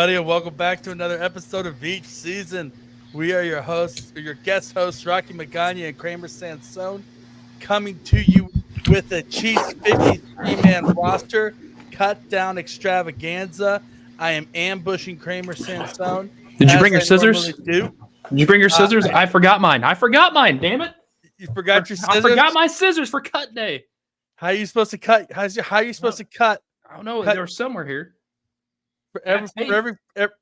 everybody, and welcome back to another episode of Veach Season. We are your hosts, or your guest hosts, Rocky Magaña and Kramer Sansone, coming to you with a Chiefs 53-man roster, Cutdown extravaganza. I am ambushing Kramer Sansone. Did you bring your scissors? Did you bring your scissors? I forgot mine. Damn it! You forgot your scissors? I forgot my scissors for cut day. How are you supposed to cut? How are you supposed to cut? I don't know. They were somewhere here. For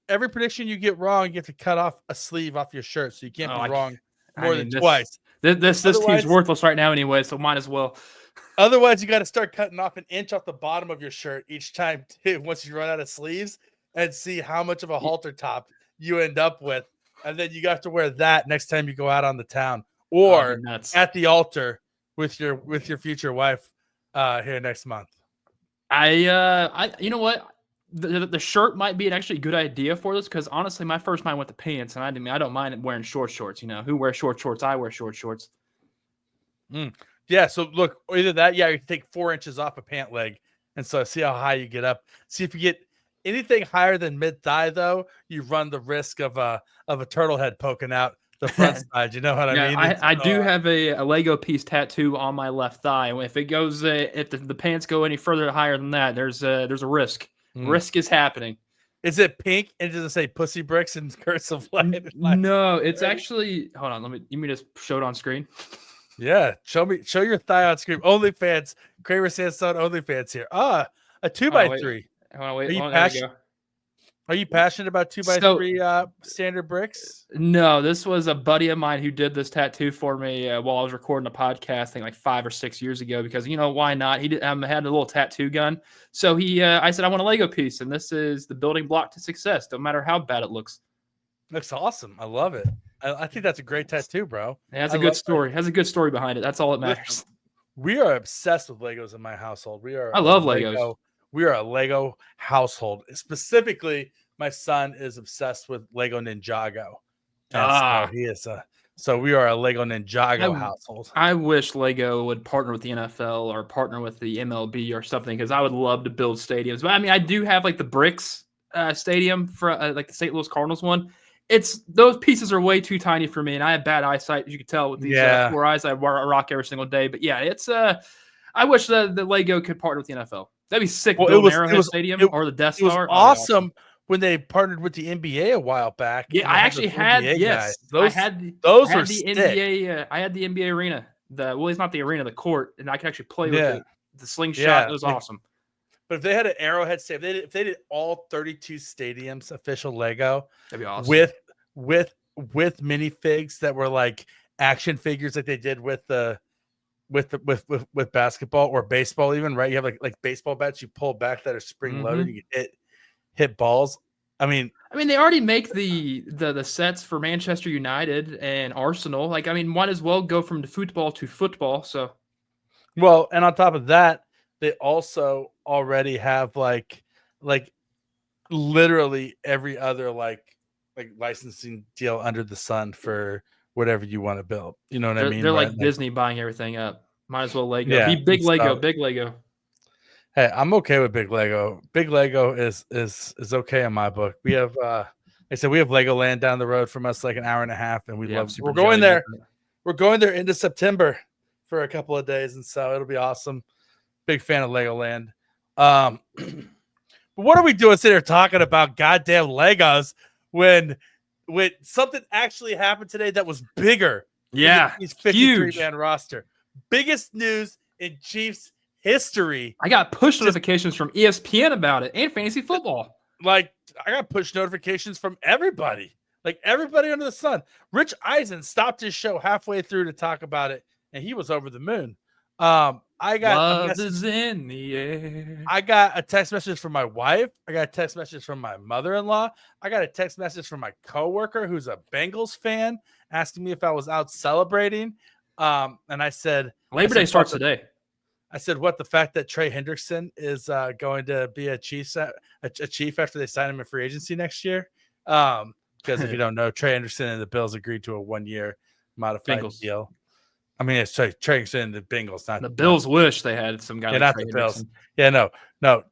every prediction you get wrong, you have to cut off a sleeve off your shirt, so you can't be wrong more than twice. This team's worthless right now anyway, so might as well. Otherwise, you got to start cutting off an inch off the bottom of your shirt each time too, once you run out of sleeves, and see how much of a halter top you end up with, and then you have to wear that next time you go out on the town or at the altar with your future wife here next month. You know what? The shirt might be an actually good idea for this because honestly, my first mind went to pants, and I don't mind wearing short shorts. You know, who wears short shorts? I wear short shorts. Yeah. So look, either that, you take 4 inches off a pant leg, and so see how high you get up. See if you get anything higher than mid thigh, though, you run the risk of a turtle head poking out the front side. You know what I mean? I do have a Lego piece tattoo on my left thigh. If it goes, if the pants go any further higher than that, there's a risk. Risk is happening. Is it pink and does it say pussy bricks in cursive light? No, it's actually. Hold on, you mean just show it on screen? Yeah, show your thigh on screen. OnlyFans, Kramer Sansone OnlyFans here. A 2x3. Are you passionate about 2x3 standard bricks? No, this was a buddy of mine who did this tattoo for me while I was recording a podcast, I think like 5 or 6 years ago. Because why not? He had a little tattoo gun, so I said I want a Lego piece, and this is the building block to success. No matter how bad it looks. Looks awesome. I love it. I think that's a great tattoo, bro. It has a good story. It has a good story behind it. That's all that matters. We are obsessed with Legos in my household. I love Legos. We are a Lego household. Specifically, my son is obsessed with Lego Ninjago. So we are a Lego Ninjago household. I wish Lego would partner with the NFL or partner with the MLB or something, because I would love to build stadiums. But I mean, I do have like the Bricks stadium for like the St. Louis Cardinals one. Those pieces are way too tiny for me, and I have bad eyesight, as you can tell with these 4 eyes I rock every single day. But yeah, I wish the Lego could partner with the NFL. That'd be sick. Well, Arrowhead Stadium or the Death Star. It was awesome when they partnered with the NBA a while back. Yeah, I actually had those were sick. NBA. I had the NBA arena. It's not the arena, the court, and I could actually play with the slingshot. Yeah, it was awesome. But if they had an Arrowhead Stadium, if they did all 32 stadiums official Lego, that'd be awesome. With minifigs that were like action figures like they did with basketball or baseball, even, right? You have like baseball bats you pull back that are spring loaded. You can hit balls. I mean, they already make the sets for Manchester United and Arsenal. Might as well go from the football to football. So, well, and on top of that, they also already have like literally every other like licensing deal under the sun for whatever you want to build. You know what I mean? They're like Disney buying everything up. Might as well Lego. Yeah, be big Lego, big Lego. Hey, I'm okay with big Lego. Big Lego is okay in my book. We have like I said, we have Legoland down the road from us, like an hour and a half, and we're going there. We're going there into September for a couple of days, and so it'll be awesome. Big fan of Legoland. But what are we doing sitting here talking about goddamn Legos when something actually happened today that was bigger? Yeah, he's 53-man roster. Biggest news in Chiefs history. I got push notifications from ESPN about it and fantasy football. Like, I got push notifications from everybody. Like, everybody under the sun. Rich Eisen stopped his show halfway through to talk about it, and he was over the moon. I got love is in the air. I got a text message from my wife. I got a text message from my mother-in-law. I got a text message from my coworker who's a Bengals fan asking me if I was out celebrating. And I said Labor Day starts today. I said, what, the fact that Trey Hendrickson is going to be a Chief after they sign him in free agency next year? Because if you don't know, Trey Hendrickson and the Bills agreed to a 1-year modified deal. I mean, it's Trey Hendrickson and the Bengals. Not the Bills wish they had some guy. Not the Bills. Yeah, no.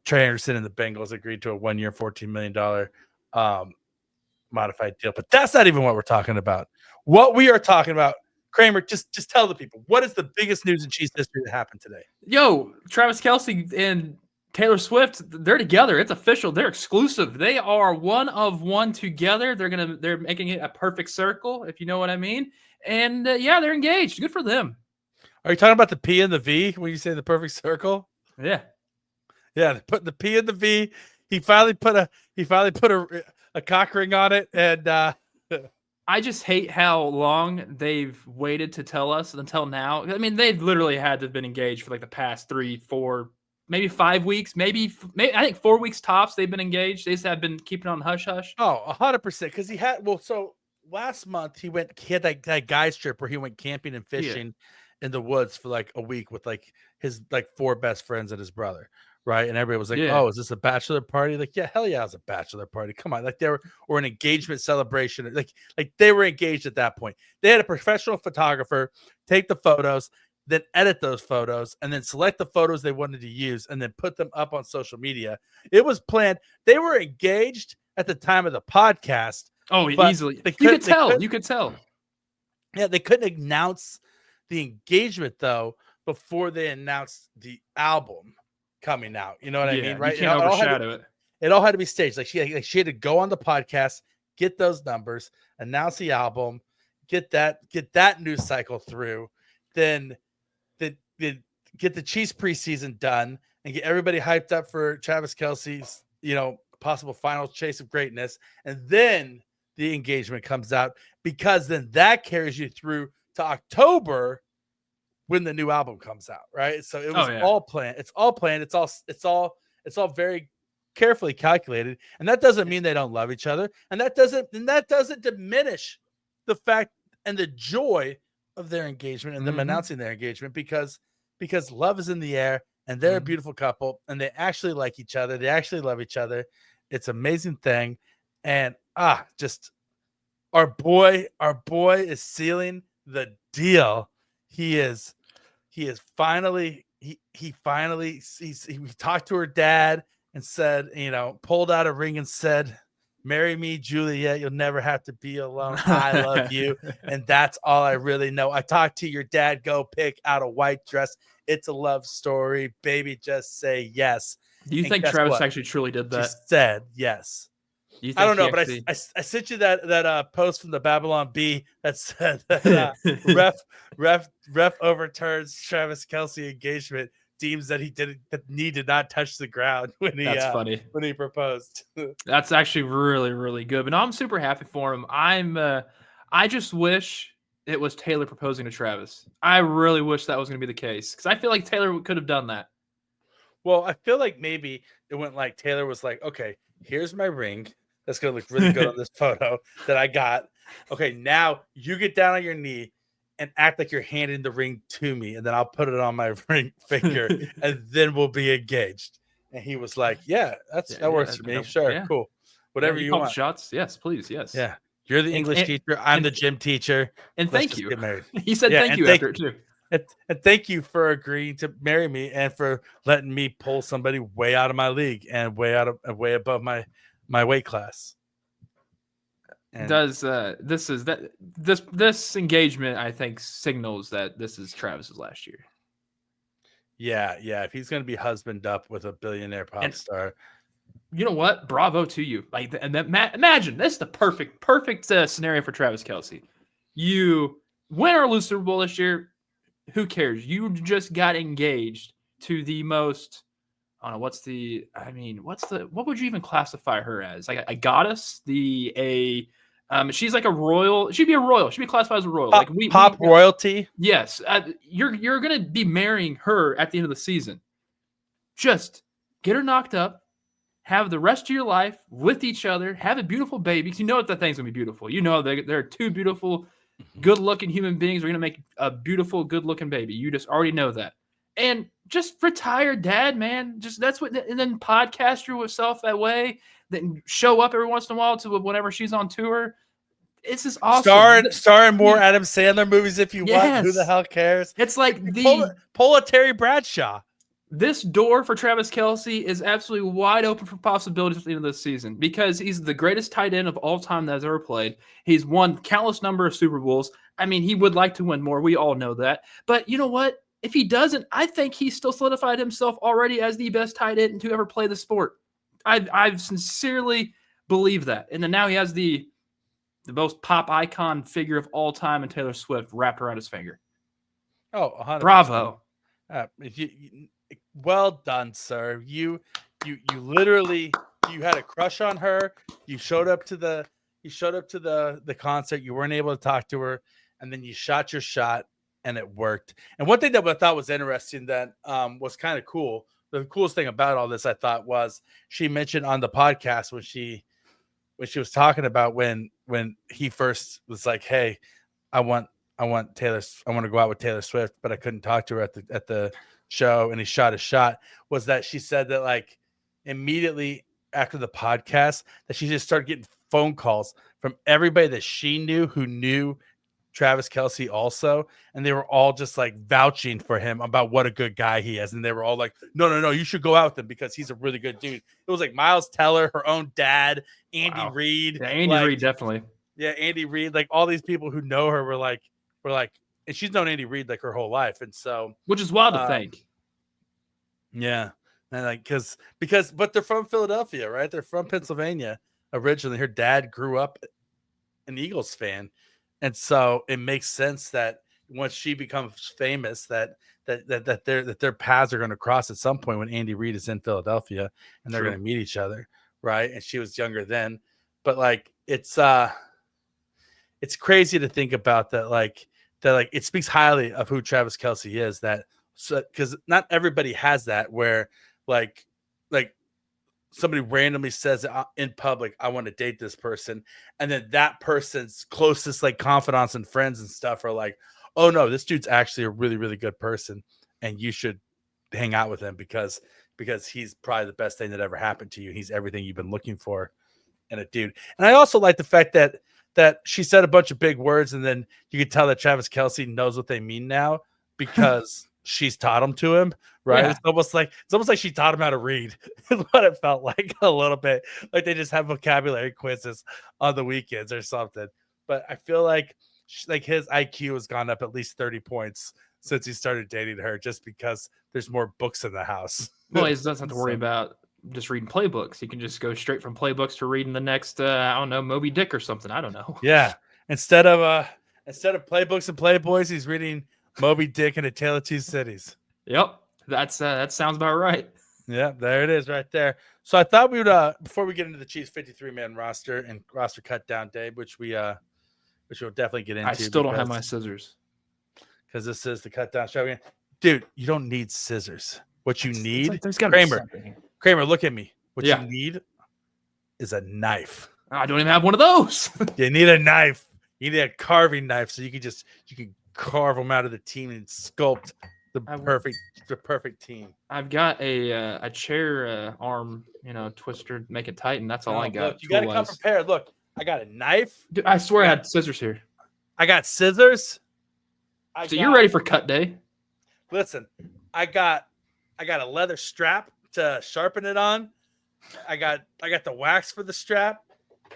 Trey Hendrickson and the Bengals agreed to a 1-year, $14 million modified deal. But that's not even what we're talking about. What we are talking about, Kramer, just tell the people, what is the biggest news in Chiefs history that happened today? Yo, Travis Kelce and Taylor Swift, they're together. It's official. They're exclusive. They are one of one together. They're making it a perfect circle, if you know what I mean. And yeah, they're engaged. Good for them. Are you talking about the P and the V when you say the perfect circle? Yeah. Yeah, putting the P and the V. He finally put a cock ring on it, and I just hate how long they've waited to tell us until now. I mean, they've literally had to have been engaged for like the past 3, 4, maybe 5 weeks, maybe I think 4 weeks tops. They've been engaged. They just have been keeping on hush hush. Oh, 100%. Because he had so last month he had that guy trip where he went camping and fishing in the woods for like a week with like his like 4 best friends and his brother. Right. And everybody was like, oh, is this a bachelor party? Like, yeah, hell yeah, it was a bachelor party. Come on. Like or an engagement celebration. Like they were engaged at that point. They had a professional photographer take the photos, then edit those photos, and then select the photos they wanted to use and then put them up on social media. It was planned. They were engaged at the time of the podcast. Oh, easily. You could tell. Yeah, they couldn't announce the engagement though before they announced the album coming out. You know what I mean? Right? You can't overshadow it. It all had to be staged. Like she had to go on the podcast, get those numbers, announce the album, get that news cycle through, then get the Chiefs preseason done and get everybody hyped up for Travis Kelce's, possible final chase of greatness. And then the engagement comes out, because then that carries you through to October when the new album comes out, right? So it was all planned. It's all planned. It's all very carefully calculated. And that doesn't mean they don't love each other. And that doesn't diminish the fact and the joy of their engagement and them announcing their engagement, because love is in the air and they're a beautiful couple and they actually like each other. They actually love each other. It's an amazing thing. And just our boy is sealing the deal. He finally talked to her dad and said, pulled out a ring and said, "Marry me, Juliet. You'll never have to be alone. I love you." And that's all I really know. I talked to your dad. Go pick out a white dress. It's a love story. Baby, just say yes. Do you think Travis actually truly did that? She said yes. I don't know, but I sent you that post from the Babylon Bee that said that ref overturns Travis Kelce engagement, deems that he did not touch the ground when he proposed. That's actually really, really good. But no, I'm super happy for him. I just wish it was Taylor proposing to Travis. I really wish that was going to be the case, because I feel like Taylor could have done that. Well, I feel like maybe it went like Taylor was like, okay, here's my ring. That's going to look really good on this photo that I got. Okay, now you get down on your knee and act like you're handing the ring to me, and then I'll put it on my ring finger, and then we'll be engaged. And he was like, yeah, that works for me. Sure, cool. Whatever you want. Shots? Yes, please, yes. Yeah. You're the English teacher. I'm the gym teacher. And thank you. Get married. He said thank you after it, too. And thank you for agreeing to marry me and for letting me pull somebody way out of my league and way above my weight class. And this engagement, I think, signals that this is Travis's last year. Yeah. If he's going to be husbanded up with a billionaire pop star, you know what? Bravo to you. Like, and imagine this is the perfect scenario for Travis Kelce. You win or lose Super Bowl this year, who cares? You just got engaged to the most. I don't know what would you even classify her as? Like a goddess? She's like a royal. She'd be a royal. She'd be classified as a royal. Pop royalty. Yes. You're gonna be marrying her at the end of the season. Just get her knocked up, have the rest of your life with each other, have a beautiful baby. Because you know that thing's gonna be beautiful. You know they're two beautiful, good-looking human beings. Are gonna make a beautiful, good-looking baby. You just already know that. And just retire, dad, man. Just and then podcast yourself that way. Then show up every once in a while to whenever she's on tour. It's just awesome. Star in more Adam Sandler movies if you want. Who the hell cares? It's like pull a Terry Bradshaw. this door for Travis Kelce is absolutely wide open for possibilities at the end of this season because he's the greatest tight end of all time that has ever played. He's won countless number of Super Bowls. I mean, he would like to win more. We all know that. But you know what? If he doesn't, I think he's still solidified himself already as the best tight end to ever play the sport. I sincerely believe that. And then now he has the most pop icon figure of all time in Taylor Swift wrapped around his finger. Oh, 100%. Bravo. Well done, sir. You literally had a crush on her. You showed up to the concert. You weren't able to talk to her, and then you shot your shot, and it worked. And one thing that I thought was interesting that was kind of cool. The coolest thing about all this, I thought, was she mentioned on the podcast when she was talking about when he first was like, "Hey, I want to go out with Taylor Swift," but I couldn't talk to her at the show, and he shot a shot. Was that she said that like immediately after the podcast that she just started getting phone calls from everybody that she knew who knew Travis Kelce also, and they were all just like vouching for him about what a good guy he is, and they were all like, no, you should go out with him because he's a really good dude. It was like Miles Teller, her own dad, Andy Reid. Yeah, Andy Reid, definitely. Yeah, Andy Reid, like all these people who know her were like, and she's known Andy Reid like her whole life, and so which is wild to think. Yeah, and like but they're from Philadelphia, right? They're from Pennsylvania originally. Her dad grew up an Eagles fan, and so it makes sense that once she becomes famous, that their paths are going to cross at some point when Andy Reid is in Philadelphia, and they're going to meet each other, right? And she was younger then, but like it's crazy to think about that. Like it speaks highly of who Travis Kelce is. Because not everybody has that where like somebody randomly says in public, I want to date this person. And then that person's closest like confidants and friends and stuff are like, oh no, this dude's actually a really, really good person. And you should hang out with him because he's probably the best thing that ever happened to you. He's everything you've been looking for in a dude. And I also like the fact that she said a bunch of big words and then you could tell that Travis Kelce knows what they mean now because she's taught them to him, right? Yeah. It's almost like she taught him how to read. Is what it felt like a little bit. Like they just have vocabulary quizzes on the weekends or something. But I feel like his IQ has gone up at least 30 points since he started dating her, just because there's more books in the house. Well, he doesn't have to worry about just reading playbooks. He can just go straight from playbooks to reading the next, I don't know, Moby Dick or something. I don't know. Yeah. Instead of playbooks and Playboys, he's reading Moby Dick and A Tale of Two Cities. Yep. That sounds about right. Yeah, there it is right there. So I thought we would, before we get into the Chiefs 53-man roster and roster cut down, Dave, which we'll definitely get into. I still don't have my scissors. Because this is the cut down show. Dude, you don't need scissors. What you need, like, there's gotta be something. Kramer, look at me. What you need is a knife. I don't even have one of those. You need a knife. You need a carving knife so you can carve them out of the team and sculpt the perfect team. I've got a chair arm, twister, make it tight, and that's all I got. Look, you got to come prepared. Look, I got a knife. Dude, I swear I had scissors here. I got scissors. You're ready for cut day? Listen, I got a leather strap to sharpen it on. I got the wax for the strap,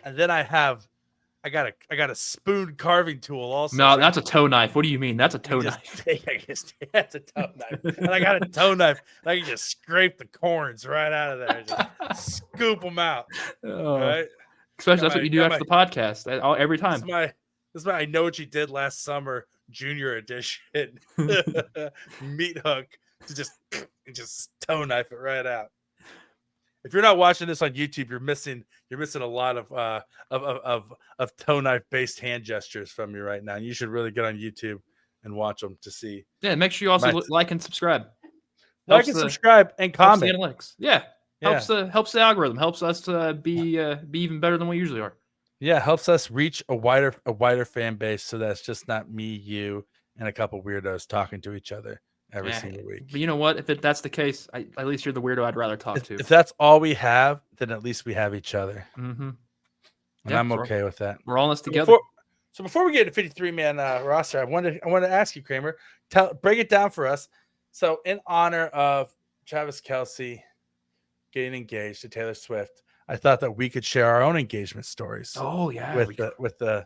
and then I got a spoon carving tool also. No, that's a toe knife. What do you mean? That's a toe knife. That's a toe knife. And I got a toe knife. And I can just scrape the corns right out of there. Just scoop them out. Right? Especially that's what you do after the podcast every time. This is my I Know What You Did Last Summer Junior Edition meat hook to just toe knife it right out. If you're not watching this on YouTube, you're missing a lot of toe knife based hand gestures from me right now. And you should really get on YouTube and watch them to see. Yeah, make sure you also like and subscribe. Subscribe and comment. Yeah, helps the algorithm. Helps us to be even better than we usually are. Yeah, helps us reach a wider fan base, so that's just not me, you, and a couple weirdos talking to each other every single week. But you know what? If that's the case, at least you're the weirdo I'd rather talk to. If that's all we have, then at least we have each other. Mm-hmm. And I'm okay with that. We're all in this together. Before we get to 53-man roster, I wanted to ask you, Kramer, break it down for us. So in honor of Travis Kelce getting engaged to Taylor Swift, I thought that we could share our own engagement stories. Oh yeah, with the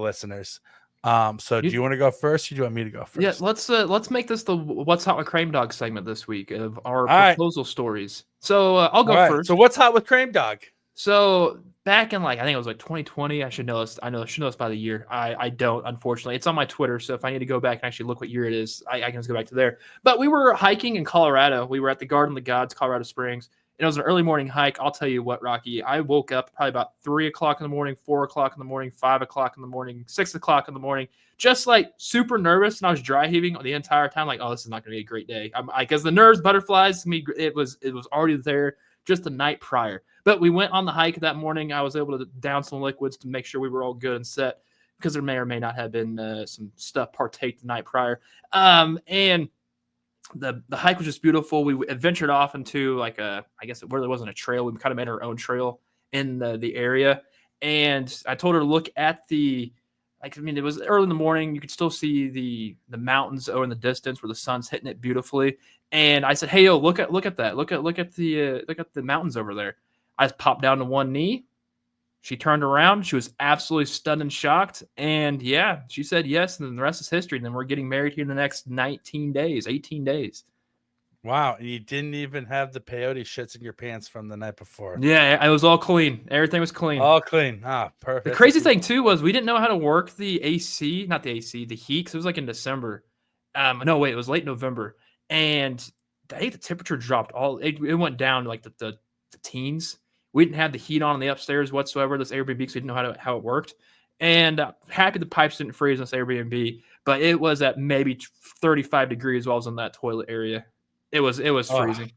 listeners. So do you want to go first, or do you want me to go first? Yeah, let's make this the What's Hot with Krame Dog segment this week of our proposal stories. So I'll go first. So what's hot with Krame Dog? So back in I think it was 2020. I should know this. I should know this by the year. I don't, unfortunately. It's on my Twitter, so if I need to go back and actually look what year it is, I can just go back to there. But we were hiking in Colorado. We were at the Garden of the Gods, Colorado Springs, and it was an early morning hike. I'll tell you what, Rocky. I woke up probably about 3 o'clock in the morning, 4 o'clock in the morning, 5 o'clock in the morning, 6 o'clock in the morning, just super nervous, and I was dry heaving the entire time. Oh, this is not going to be a great day. Because the nerves, butterflies, it was already there just the night prior. But we went on the hike that morning. I was able to down some liquids to make sure we were all good and set, because there may or may not have been some stuff partaked the night prior. And the hike was just beautiful. We ventured off into I guess it really wasn't a trail. We kind of made our own trail in the area. And I told her to look at it was early in the morning. You could still see the mountains over in the distance where the sun's hitting it beautifully. And I said, "Hey, yo, look at that. Look at the mountains over there." I just popped down to one knee. She turned around. She was absolutely stunned and shocked. And yeah, she said yes. And then the rest is history. And then we're getting married here in the next 18 days. Wow. And you didn't even have the peyote shits in your pants from the night before. Yeah, it was all clean. Everything was clean. All clean. Ah, perfect. The crazy thing too was we didn't know how to work the AC, not the AC, the heat, because it was in December. No, wait, it was late November. And the temperature dropped it went down to the teens. We didn't have the heat on the upstairs whatsoever, this Airbnb, because we didn't know how it worked. And happy the pipes didn't freeze in this Airbnb, but it was at maybe 35 degrees while I was in that toilet area. It was freezing.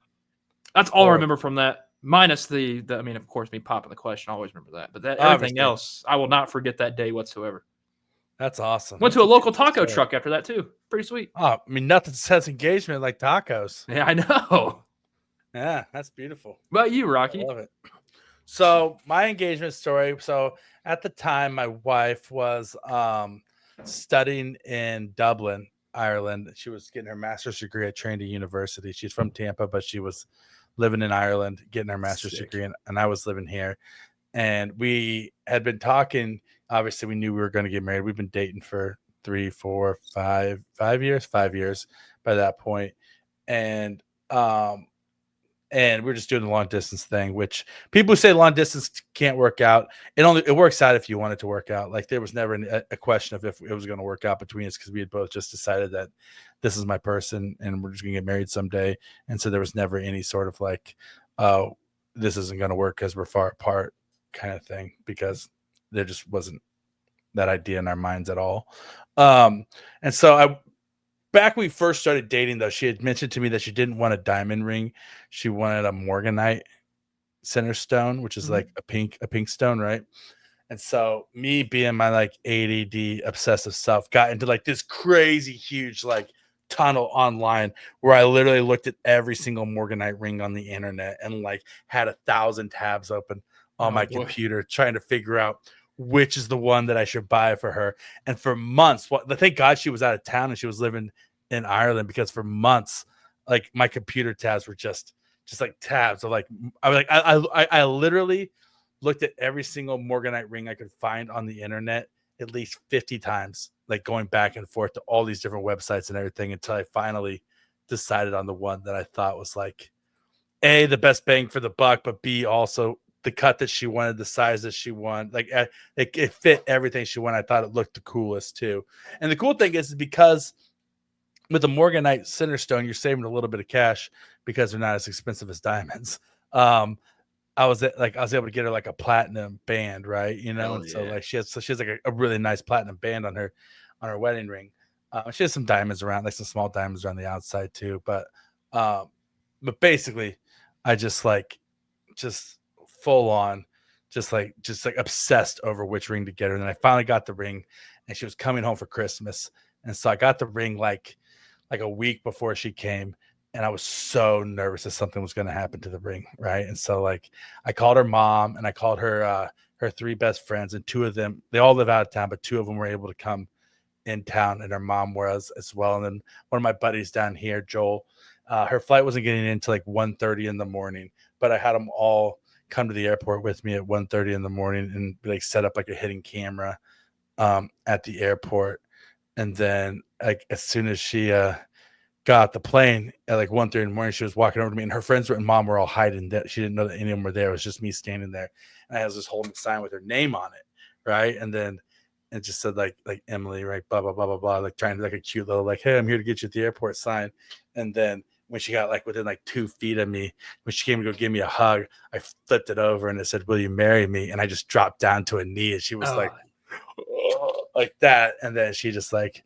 That's all I remember from that, minus the of course, me popping the question. I always remember that. But everything else, I will not forget that day whatsoever. That's awesome. Went to a local taco truck after that too. Pretty sweet. Oh, nothing says engagement like tacos. Yeah, I know. Yeah, that's beautiful. What about you, Rocky? I love it. So my engagement story. So at the time, my wife was studying in Dublin, Ireland. She was getting her master's degree at Trinity University. She's from Tampa, but she was living in Ireland, getting her master's degree, and I was living here. And we had been talking. Obviously, we knew we were going to get married. We've been dating for 3, 4, 5 years by that point. And we're just doing the long distance thing, which people who say long distance can't work out. It works out if you want it to work out. There was never a question of if it was going to work out between us, because we had both just decided that this is my person and we're just going to get married someday. And so there was never any sort of oh, this isn't going to work because we're far apart kind of thing, because there just wasn't that idea in our minds at all. And so back when we first started dating, though, she had mentioned to me that she didn't want a diamond ring. She wanted a morganite center stone, which is a pink stone, right? And so me being my ADD obsessive self got into this crazy huge tunnel online where I literally looked at every single morganite ring on the internet and had 1,000 tabs open on my computer trying to figure out which is the one that I should buy for her. And for months, thank God she was out of town and she was living in Ireland, because for months, my computer tabs were just tabs of I literally looked at every single morganite ring I could find on the internet at least 50 times, going back and forth to all these different websites and everything, until I finally decided on the one that I thought was A, the best bang for the buck, but B, also the cut that she wanted, the size that she wanted, it fit everything she wanted. I thought it looked the coolest too. And the cool thing is because with the morganite center stone, you're saving a little bit of cash because they're not as expensive as diamonds. I was able to get her a platinum band, right? And so she has a really nice platinum band on her wedding ring. She has some diamonds around, some small diamonds around the outside too. But basically, I just full on, just obsessed over which ring to get her. And then I finally got the ring, and she was coming home for Christmas. And so I got the ring like a week before she came, and I was so nervous that something was going to happen to the ring, right? And so I called her mom, and I called her 3 best friends, and 2 of them, they all live out of town, but 2 of them were able to come in town, and her mom was as well. And then one of my buddies down here, Joel, Her flight wasn't getting in until like 1:30 in the morning, but I had them all come to the airport with me at 1:30 in the morning and like set up like a hidden camera at the airport. And then like as soon as she got the plane at like 1:30 in the morning, she was walking over to me, and her friends and mom were all hiding. That she didn't know that any of them were there. It was just me standing there, and I was just holding a sign with her name on it, right? And then it just said like Emily, right? Blah blah blah blah blah, like trying to like a cute little like, hey, I'm here to get you at the airport sign. And then when she got like within like 2 feet of me, when she came to go give me a hug, I flipped it over and it said, "Will you marry me?" And I just dropped down to a knee, and she was like that, and then she just like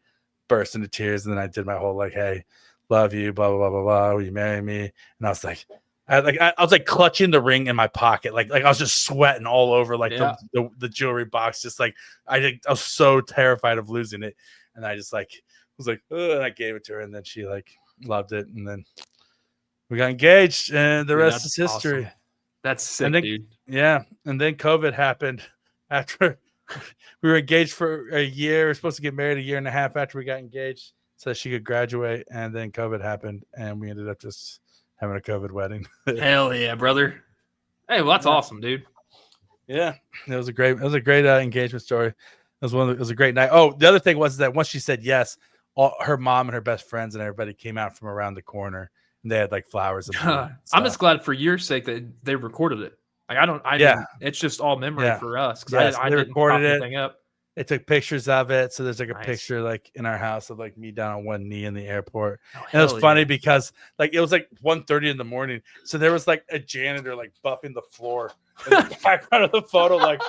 burst into tears, and then I did my whole like, hey, love you, blah blah blah blah blah, will you marry me? And I was like, I was like clutching the ring in my pocket, like I was just sweating all over like the jewelry box, just like I was so terrified of losing it, and I just like was like, and I gave it to her, and then she like loved it, and then we got engaged, and the rest is history. Awesome. That's sick, then, dude. Yeah, and then COVID happened after. We were engaged for a year. We were supposed to get married a year and a half after we got engaged so she could graduate. And then COVID happened, and we ended up just having a COVID wedding. Hell yeah, brother. Hey, well, that's awesome, dude. Yeah, it was a great engagement story. It was a great night. Oh, the other thing was that once she said yes, her mom and her best friends and everybody came out from around the corner, and they had like flowers. And I'm just glad for your sake that they recorded it. Like it's just all memory for us because I didn't recorded anything up. They took pictures of it, so there's like a picture like in our house of like me down on one knee in the airport. And it was funny because like it was like 1:30 in the morning, so there was like a janitor like buffing the floor in the background of the photo, like,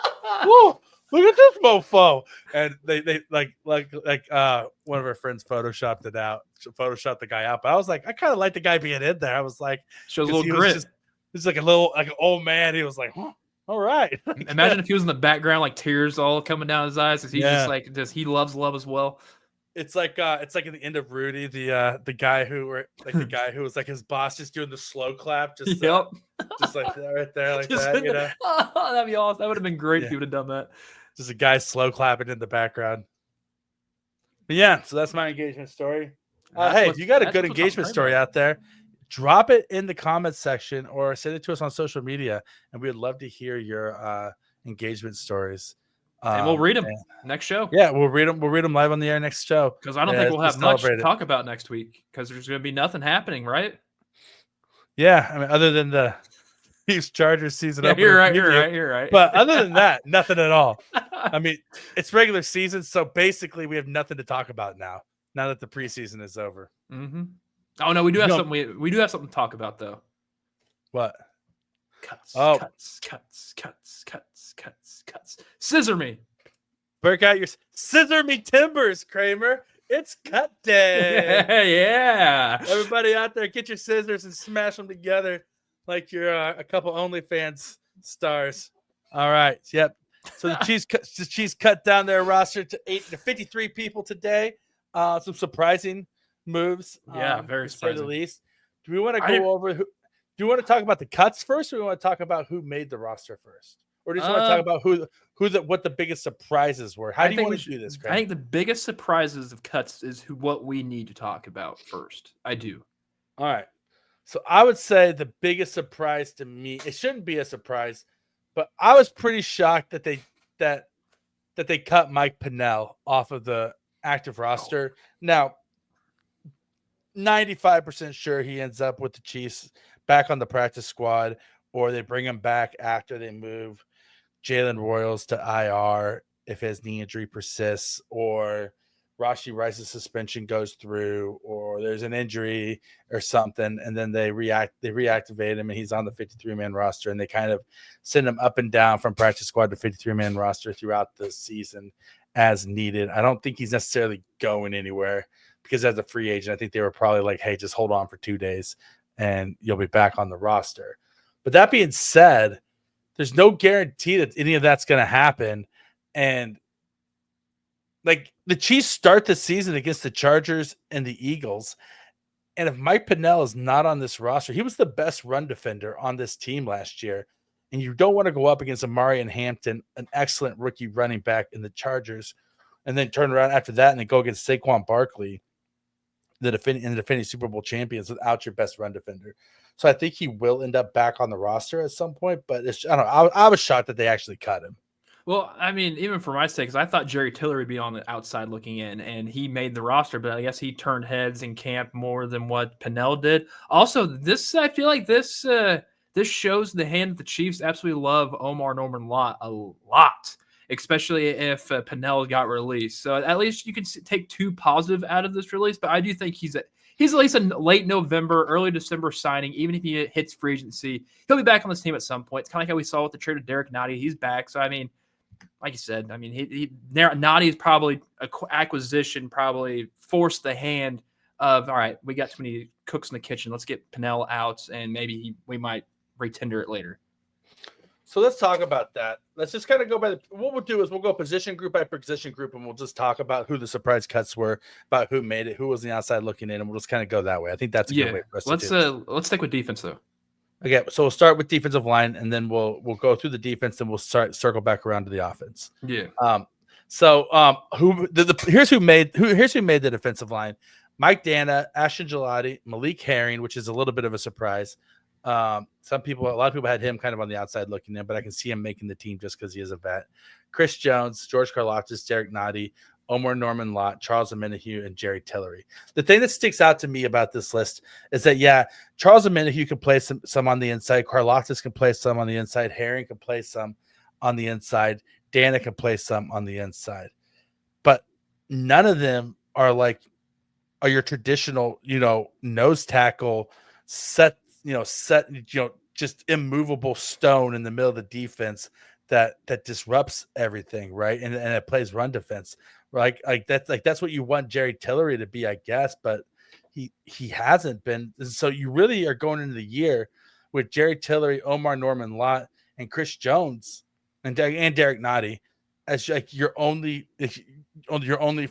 whoa, look at this mofo. And they like one of our friends photoshopped the guy out, but I was like, I kind of like the guy being in there. I was like, shows a little grit. He's like an old man. He was like, huh, all right. Imagine if he was in the background, like tears all coming down his eyes. He's just like, he loves love as well. It's like at the end of Rudy, the guy who was like his boss, just doing the slow clap, just like right there, like that. You know, that'd be awesome. That would have been great if he would have done that. Just a guy slow clapping in the background. But yeah, so that's my engagement story. Hey, if you got a good engagement story out there, drop it in the comments section or send it to us on social media, and we would love to hear your engagement stories. And we'll read them next show. Yeah, we'll read them. We'll read them live on the air next show. Because I don't think we'll have much to talk about next week because there's going to be nothing happening, right? Yeah, I mean, other than the Chiefs Chargers season. You're right. But other than that, nothing at all. I mean, it's regular season, so basically we have nothing to talk about now that the preseason is over. Mm-hmm. Oh no, we do have something. We do have something to talk about though. What? Cuts. Scissor me. Break out your scissor me timbers, Kramer. It's cut day. Yeah. Everybody out there, get your scissors and smash them together like you're a couple OnlyFans stars. All right. Yep. So the Chiefs cut down their roster to 53 people today. Some surprising moves. Yeah, very surprising. To say the least. Do we want to go over do you want to talk about the cuts first, or do we want to talk about who made the roster first? Or do you want to talk about what the biggest surprises were? How do you want to do this, Craig? I think the biggest surprises of cuts is what we need to talk about first. I do. All right. So I would say the biggest surprise to me, it shouldn't be a surprise, but I was pretty shocked that they cut Mike Pennell off of the active roster. Now, 95% sure he ends up with the Chiefs back on the practice squad, or they bring him back after they move Jalen Royals to IR if his knee injury persists, or Rashee Rice's suspension goes through, or there's an injury or something, and then they reactivate him and he's on the 53-man roster, and they kind of send him up and down from practice squad to 53-man roster throughout the season as needed. I don't think he's necessarily going anywhere, because as a free agent, I think they were probably like, hey, just hold on for 2 days and you'll be back on the roster. But that being said, there's no guarantee that any of that's going to happen. And like the Chiefs start the season against the Chargers and the Eagles. And if Mike Pennell is not on this roster, he was the best run defender on this team last year. And you don't want to go up against Amari and Hampton, an excellent rookie running back in the Chargers, and then turn around after that and then go against Saquon Barkley the defending Super Bowl champions without your best run defender. So I think he will end up back on the roster at some point. But I don't know. I was shocked that they actually cut him. Well, I mean, even for my sake, because I thought Jerry Tillery would be on the outside looking in, and he made the roster, but I guess he turned heads in camp more than what Pennell did. Also, I feel like this shows the hand that the Chiefs absolutely love Omar Norman Lott a lot, especially if Pennell got released. So at least you can take two positive out of this release, but I do think he's at least a late November, early December signing. Even if he hits free agency, he'll be back on this team at some point. It's kind of like how we saw with the trade of Derek Nottie. He's back. So, I mean, like you said, I mean, Nottie's probably acquisition probably forced the hand of, all right, we got too many cooks in the kitchen. Let's get Pennell out, and maybe we might retender it later. So let's talk about that. Let's just kind of go by what we'll do is we'll go position group by position group, and we'll just talk about who the surprise cuts were, about who made it, who was the outside looking in, and we'll just kind of go that way. I think that's a good way for us to do it. Let's stick with defense though. Okay, so we'll start with defensive line, and then we'll go through the defense, and we'll circle back around to the offense. Yeah. Here's who made the defensive line: Mike Dana, Ashton Gelati, Malik Herring, which is a little bit of a surprise. A lot of people had him kind of on the outside looking in, but I can see him making the team just because he is a vet. Chris Jones, George Karlaftis, Derek Nottie, Omar Norman Lott, Charles Omenihu, and Jerry Tillery. The thing that sticks out to me about this list is that, Charles Omenihu can play some on the inside. Karlaftis can play some on the inside. Herring can play some on the inside. Dana can play some on the inside. But none of them are your traditional, nose tackle set, just immovable stone in the middle of the defense that disrupts everything, right? And it plays run defense. That's what you want Jerry Tillery to be, I guess, but he hasn't been. So you really are going into the year with Jerry Tillery, Omar Norman Lott, and Chris Jones and Derek Nottie as your only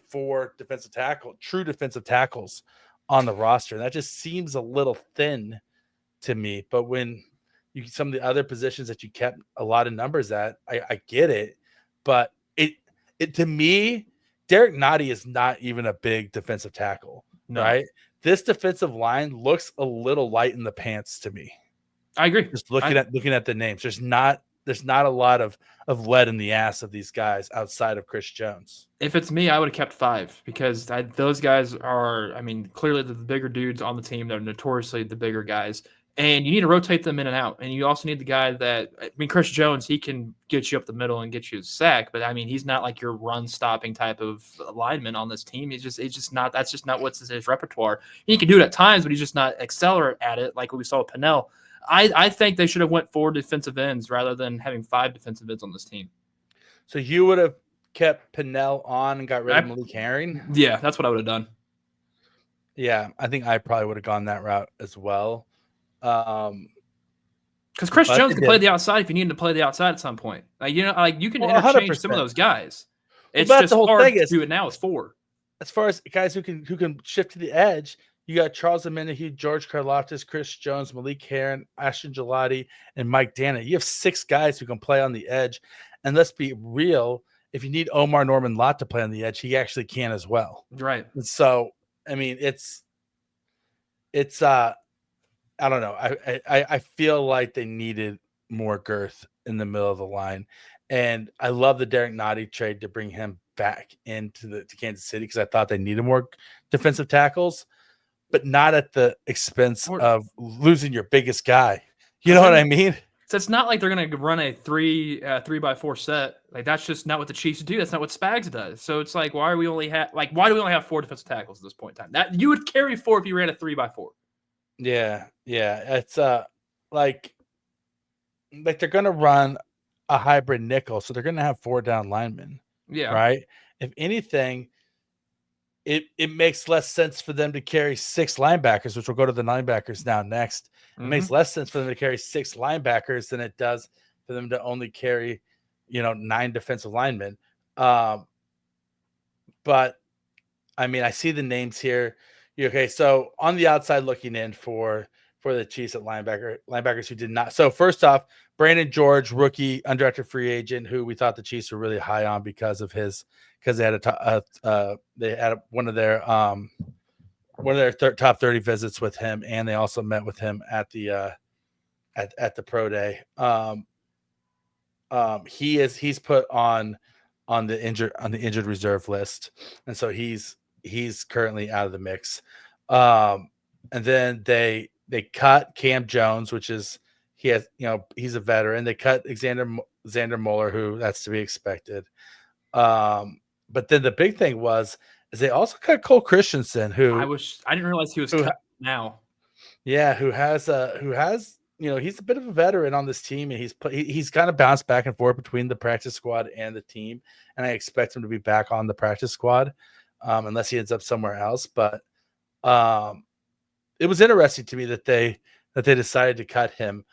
four true defensive tackles on the roster. That just seems a little thin to me. But when some of the other positions that you kept a lot of numbers at, I get it, but it to me, Derek Nottie is not even a big defensive tackle, right? This defensive line looks a little light in the pants to me. I agree. Just looking at the names, there's not a lot of lead in the ass of these guys outside of Chris Jones. If it's me, I would have kept 5 because those guys are, clearly the bigger dudes on the team. They're notoriously the bigger guys. And you need to rotate them in and out. And you also need the guy that, Chris Jones, he can get you up the middle and get you a sack. But, he's not like your run-stopping type of lineman on this team. That's just not what's his repertoire. He can do it at times, but he's just not accelerate at it like we saw with Pennell. I think they should have went 4 defensive ends rather than having 5 defensive ends on this team. So you would have kept Pennell on and got rid of Malik Herring? Yeah, that's what I would have done. Yeah, I think I probably would have gone that route as well. Because Chris Jones can play the outside if you need him to play the outside at some point. You can interchange 100%. Some of those guys. It's just hard to do it now with 4. As far as guys who can shift to the edge, you got Charles Omenihu, George Karlaftis, Chris Jones, Malik Herring, Ashton Gelati, and Mike Dana. You have 6 guys who can play on the edge. And let's be real, if you need Omar Norman Lott to play on the edge, he actually can as well. Right. And so, it's I don't know. I feel like they needed more girth in the middle of the line. And I love the Derek Nottie trade to bring him back into to Kansas City because I thought they needed more defensive tackles, but not at the expense of losing your biggest guy. You know what I mean? So it's not like they're going to run a 3x4 set. That's just not what the Chiefs do. That's not what Spags does. So it's why do we only have 4 defensive tackles at this point in time? That you would carry 4 if you ran a 3x4. Yeah. It's like they're gonna run a hybrid nickel, so they're gonna have 4 down linemen. Yeah. Right. If anything, it makes less sense for them to carry 6 linebackers, which we'll go to the linebackers now next. It makes less sense for them to carry 6 linebackers than it does for them to only carry, 9 defensive linemen. But I see the names here. Okay, so on the outside looking in for the Chiefs at linebackers who did not. So first off, Brandon George, rookie, undrafted free agent, who we thought the Chiefs were really high on because they had one of their one of their top 30 visits with him, and they also met with him at the at the pro day. He's put on the injured reserve list, and so he's currently out of the mix. And then they cut Cam Jones, which is he's a veteran. They cut Xander Mueller, who that's to be expected. But then the big thing is they also cut Cole Christensen, who I didn't realize he was cut now. Yeah, who has he's a bit of a veteran on this team, and he's kind of bounced back and forth between the practice squad and the team, and I expect him to be back on the practice squad, unless he ends up somewhere else. But it was interesting to me that they decided to cut him,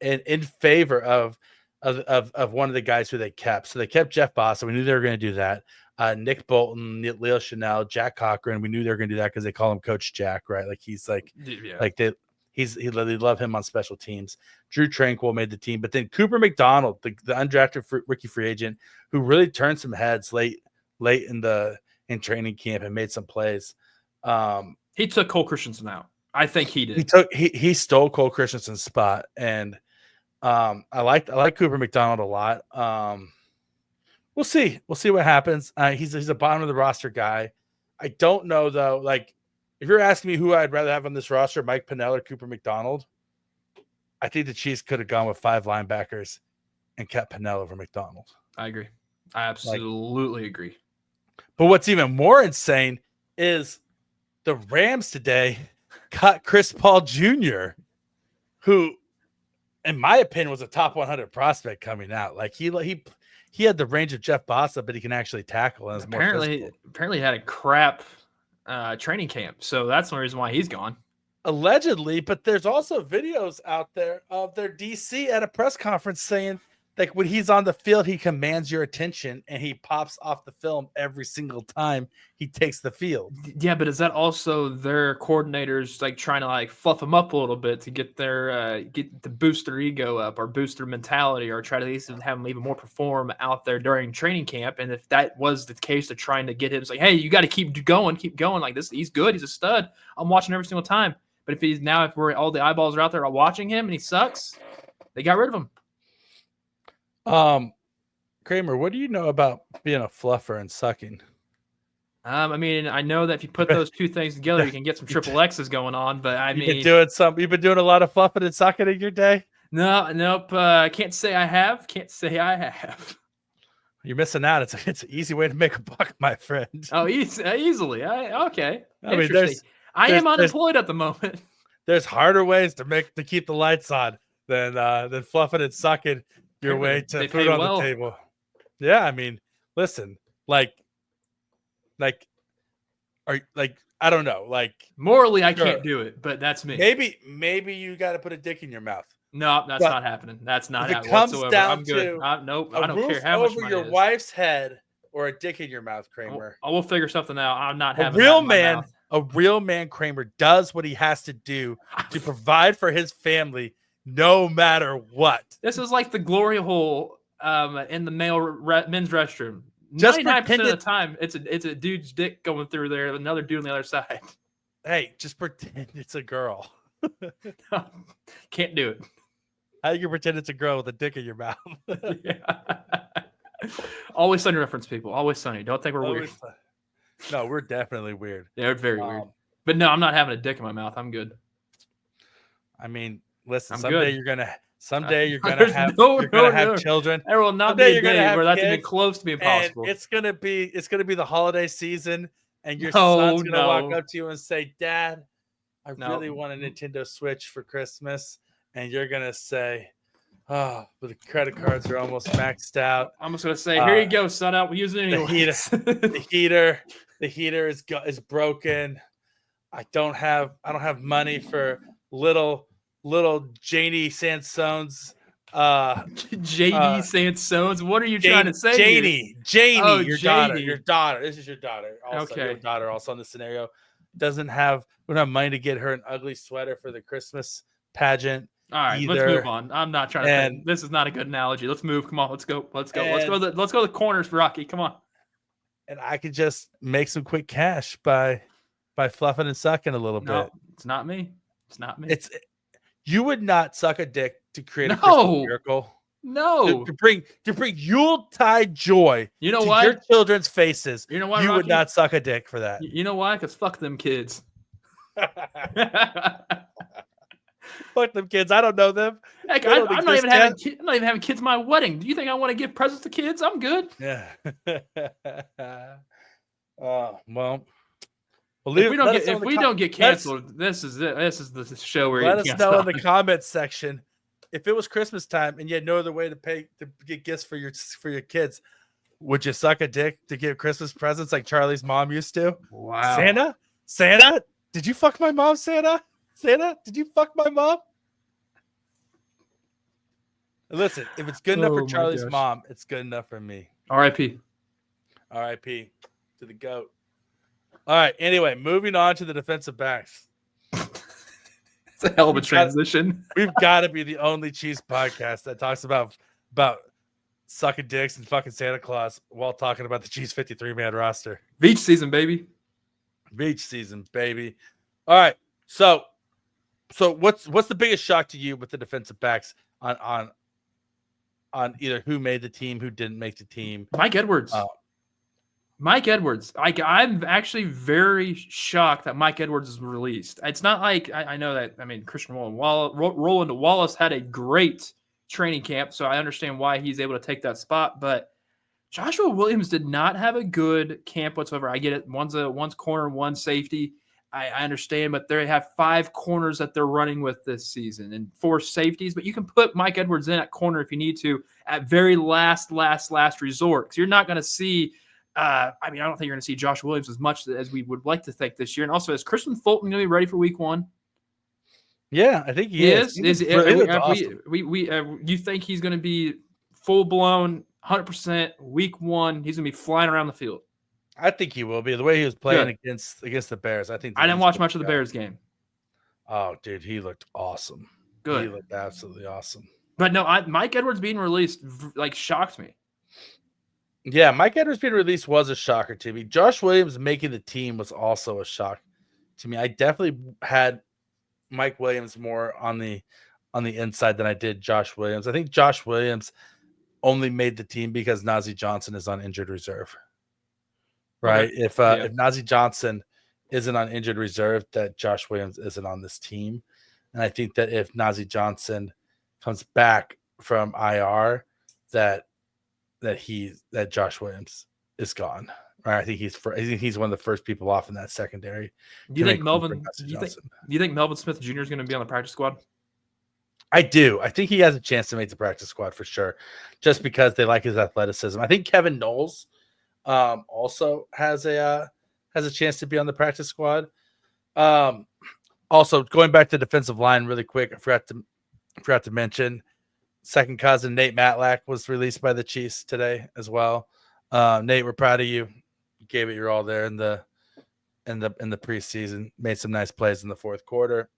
in favor of one of the guys who they kept. So they kept Jeff Bossa. We knew they were going to do that. Nick Bolton, Leo Chanel, Jack Cochran. We knew they were going to do that because they call him Coach Jack, right? Like he's like they love him on special teams. Drew Tranquil made the team, but then Cooper McDonald, the undrafted rookie free agent, who really turned some heads late in training camp and made some plays. He took Cole Christensen out. I think he did. He stole Cole Christensen's spot, and I like Cooper McDonald a lot. We'll see what happens. He's a bottom of the roster guy. I don't know though. Like, if you're asking me who I'd rather have on this roster, Mike Pennell or Cooper McDonald, I think the Chiefs could have gone with 5 linebackers and kept Pennell over McDonald. I agree. I absolutely agree. But what's even more insane is the Rams today cut Chris Paul Jr., who, in my opinion, was a top 100 prospect coming out. Like he had the range of Jeff Bossa, but he can actually tackle. And apparently had a crap training camp, so that's the reason why he's gone. Allegedly, but there's also videos out there of their DC at a press conference saying, like, when he's on the field, he commands your attention and he pops off the film every single time he takes the field. Yeah, but is that also their coordinators like trying to like fluff him up a little bit to get their to boost their ego up or boost their mentality or try to at least have them even more perform out there during training camp? And if that was the case, they're trying to get him, it's like, hey, you got to keep going like this. He's good. He's a stud. I'm watching every single time. But if all the eyeballs are out there watching him and he sucks, they got rid of him. Kramer, what do you know about being a fluffer and sucking? I mean, I know that if you put those two things together, you can get some triple X's going going on. But you've been doing a lot of fluffing and sucking in your day. Nope. Can't say I have. You're missing out. It's an easy way to make a buck, my friend. Oh, easily. Okay. I mean, I am unemployed at the moment. There's harder ways to keep the lights on than fluffing and sucking your way to food on the table. Yeah, I mean, listen, I don't know, like morally I can't do it, but that's me. Maybe you got to put a dick in your mouth. No, that's not happening. That's not happening whatsoever. I'm good. Nope, I don't care how much over your wife's head or a dick in your mouth, Kramer. I will figure something out. I'm not having a real man, Kramer, does what he has to do to provide for his family, no matter what. This is like the glory hole in the men's restroom. 99% of the time, it's a dude's dick going through there, another dude on the other side. Hey, just pretend it's a girl. Can't do it. How you can pretend it's a girl with a dick in your mouth? Always Sunny reference, people. Always Sunny. Don't think we're weird. No, we're definitely weird. Yeah, we're very weird. But no, I'm not having a dick in my mouth. I'm good. I mean, listen, someday you're gonna have children. There will not be a day where that's even close to being possible. It's gonna be the holiday season, and your son's gonna walk up to you and say, "Dad, I really want a Nintendo Switch for Christmas," and you're gonna say, "Oh, but the credit cards are almost maxed out." I'm just gonna say, "Here you go, son. We'll use it anyway." The heater is broken. I don't have money for little Janie Sansone's Sansone's. What are you trying to say? Janie, your daughter. This is your daughter. Also, your daughter also in the scenario we don't have money to get her an ugly sweater for the Christmas pageant. All right, let's move on. I'm not trying to think. This is not a good analogy. Let's move. Come on, let's go. Let's go to the corners, Rocky. Come on. And I could just make some quick cash by by fluffing and sucking a little bit. It's not me. It's not me. You would not suck a dick to create a Christmas miracle. No. To bring Yuletide joy to your children's faces. You know why, you Rocky? would not suck a dick for that. You know why? Because fuck them kids. Fuck them kids. I don't know them. Heck, I'm not even having kids at my wedding. Do you think I want to give presents to kids? I'm good. Yeah. Well, if we don't get canceled, this is it. This is the show where let us know in the comments section if it was Christmas time and you had no other way to get gifts for your kids. Would you suck a dick to give Christmas presents like Charlie's mom used to? Wow. Santa, did you fuck my mom? Santa, did you fuck my mom? Listen, if it's good enough for Charlie's mom, it's good enough for me. R.I.P. R.I.P. to the GOAT. All right. Anyway, moving on to the defensive backs. It's a hell of a transition. We've got to be the only Chiefs podcast that talks about sucking dicks and fucking Santa Claus while talking about the Chiefs 53-man roster. Veach season, baby. Veach season, baby. All right. So what's the biggest shock to you with the defensive backs on either who made the team, who didn't make the team? Mike Edwards. Mike Edwards. I'm actually very shocked that Mike Edwards is released. It's not like I know that. I mean, Christian Roland Wallace had a great training camp, so I understand why he's able to take that spot. But Joshua Williams did not have a good camp whatsoever. I get it. One's corner, one safety. I understand, but they have 5 corners that they're running with this season and 4 safeties. But you can put Mike Edwards in at corner if you need to at very last resort, because you're not going to see. I don't think you're going to see Josh Williams as much as we would like to think this year. And also, is Christian Fulton going to be ready for week 1? Yeah, I think he is. You think he's going to be full blown 100% week 1? He's going to be flying around the field. I think he will be. The way he was playing against the Bears, I think. I didn't watch much of the Bears game. Oh, dude, he looked awesome. Good. He looked absolutely awesome. But no, Mike Edwards being released shocked me. Yeah, Mike Edwards being released was a shocker to me. Josh Williams making the team was also a shock to me. I definitely had Mike Williams more on the inside than I did Josh Williams. I think Josh Williams only made the team because Najee Johnson is on injured reserve. Right? Okay. If Najee Johnson isn't on injured reserve, that Josh Williams isn't on this team. And I think that if Najee Johnson comes back from IR, that Josh Williams is gone. Right? I think he's one of the first people off in that secondary. Do you think Melvin Smith Jr. is going to be on the practice squad? I do. I think he has a chance to make the practice squad for sure, just because they like his athleticism. I think Kevin Knowles also has a chance to be on the practice squad. Also, going back to defensive line really quick, I forgot to mention second cousin Nate Matlack was released by the Chiefs today as well. Nate, we're proud of you. You gave it your all there in the preseason. Made some nice plays in the fourth quarter.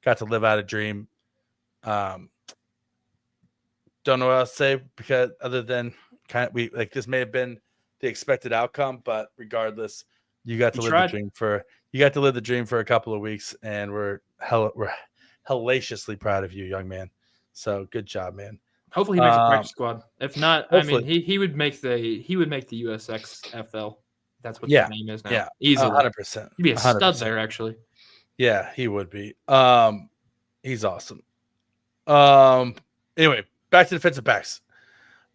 Got to live out a dream. Don't know what else to say, because other than this may have been the expected outcome, but regardless, you got to live the dream for a couple of weeks, and we're hellaciously proud of you, young man. So good job, man. Hopefully he makes the practice squad. If not, hopefully. I mean, he would make the USXFL. That's what the name is now. Yeah, easily 100%. He'd be a stud there, actually. Yeah, he would be. He's awesome. Anyway, back to defensive backs.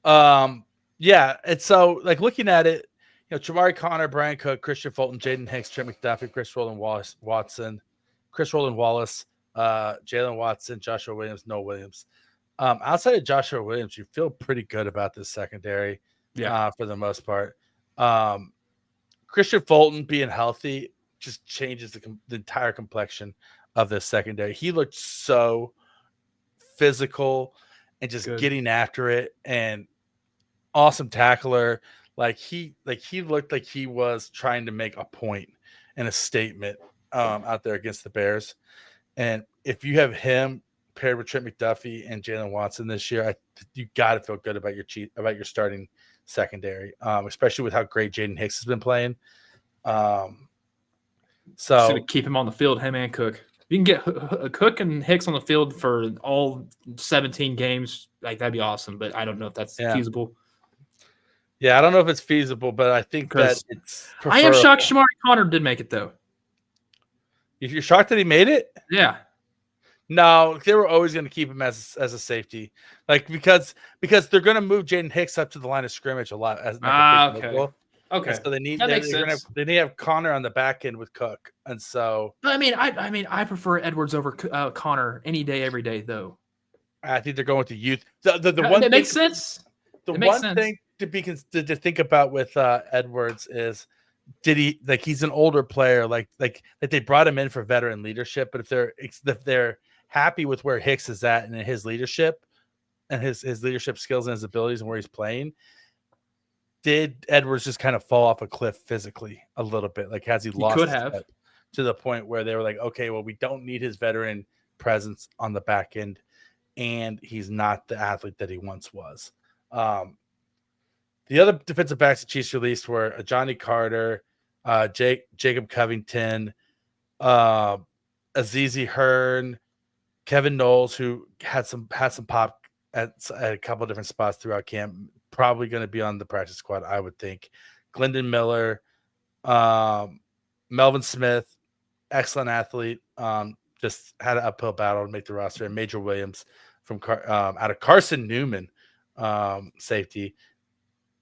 It's so looking at it, Chamari Connor, Brian Cook, Christian Fulton, Jaden Hicks, Trent McDuffie, Chris Roland Wallace, Jalen Watson, Joshua Williams, Noah Williams. Outside of Joshua Williams, you feel pretty good about this secondary. Yeah, for the most part. Christian Fulton being healthy just changes the entire complexion of this secondary. He looked so physical and just getting after it, and awesome tackler. He looked like he was trying to make a point and a statement out there against the Bears. And if you have him paired with Trent McDuffie and Jalen Watson this year, you got to feel good about your starting secondary, especially with how great Jaden Hicks has been playing. So just gonna keep him on the field, him and Cook. You can get Cook and Hicks on the field for all 17 games. Like that'd be awesome, but I don't know if that's feasible. Yeah, I don't know if it's feasible, but I think that it's preferable. I am shocked Shamari Connor did make it though. If you're shocked that he made it, yeah. No, they were always going to keep him as a safety, like because they're going to move Jaden Hicks up to the line of scrimmage a lot. As okay. Okay, so they need makes sense. They need to have Connor on the back end with Cook, and so. But I prefer Edwards over Connor any day, every day, though. I think they're going with the youth. The one that makes sense. The one thing to think about with Edwards is, did he he's an older player, like they brought him in for veteran leadership, but if they're happy with where Hicks is at and his leadership and his leadership skills and his abilities and where he's playing, did Edwards just kind of fall off a cliff physically a little bit? Like, has he lost his step to the point where they were like, okay, well, we don't need his veteran presence on the back end, and he's not the athlete that he once was. The other defensive backs the Chiefs released were Johnny Carter, Jacob Covington, Azizi Hearn, Kevin Knowles, who had some pop at a couple of different spots throughout camp. Probably going to be on the practice squad, I would think. Glendon Miller, Melvin Smith, excellent athlete. Just had an uphill battle to make the roster. And Major Williams from out of Carson Newman, safety.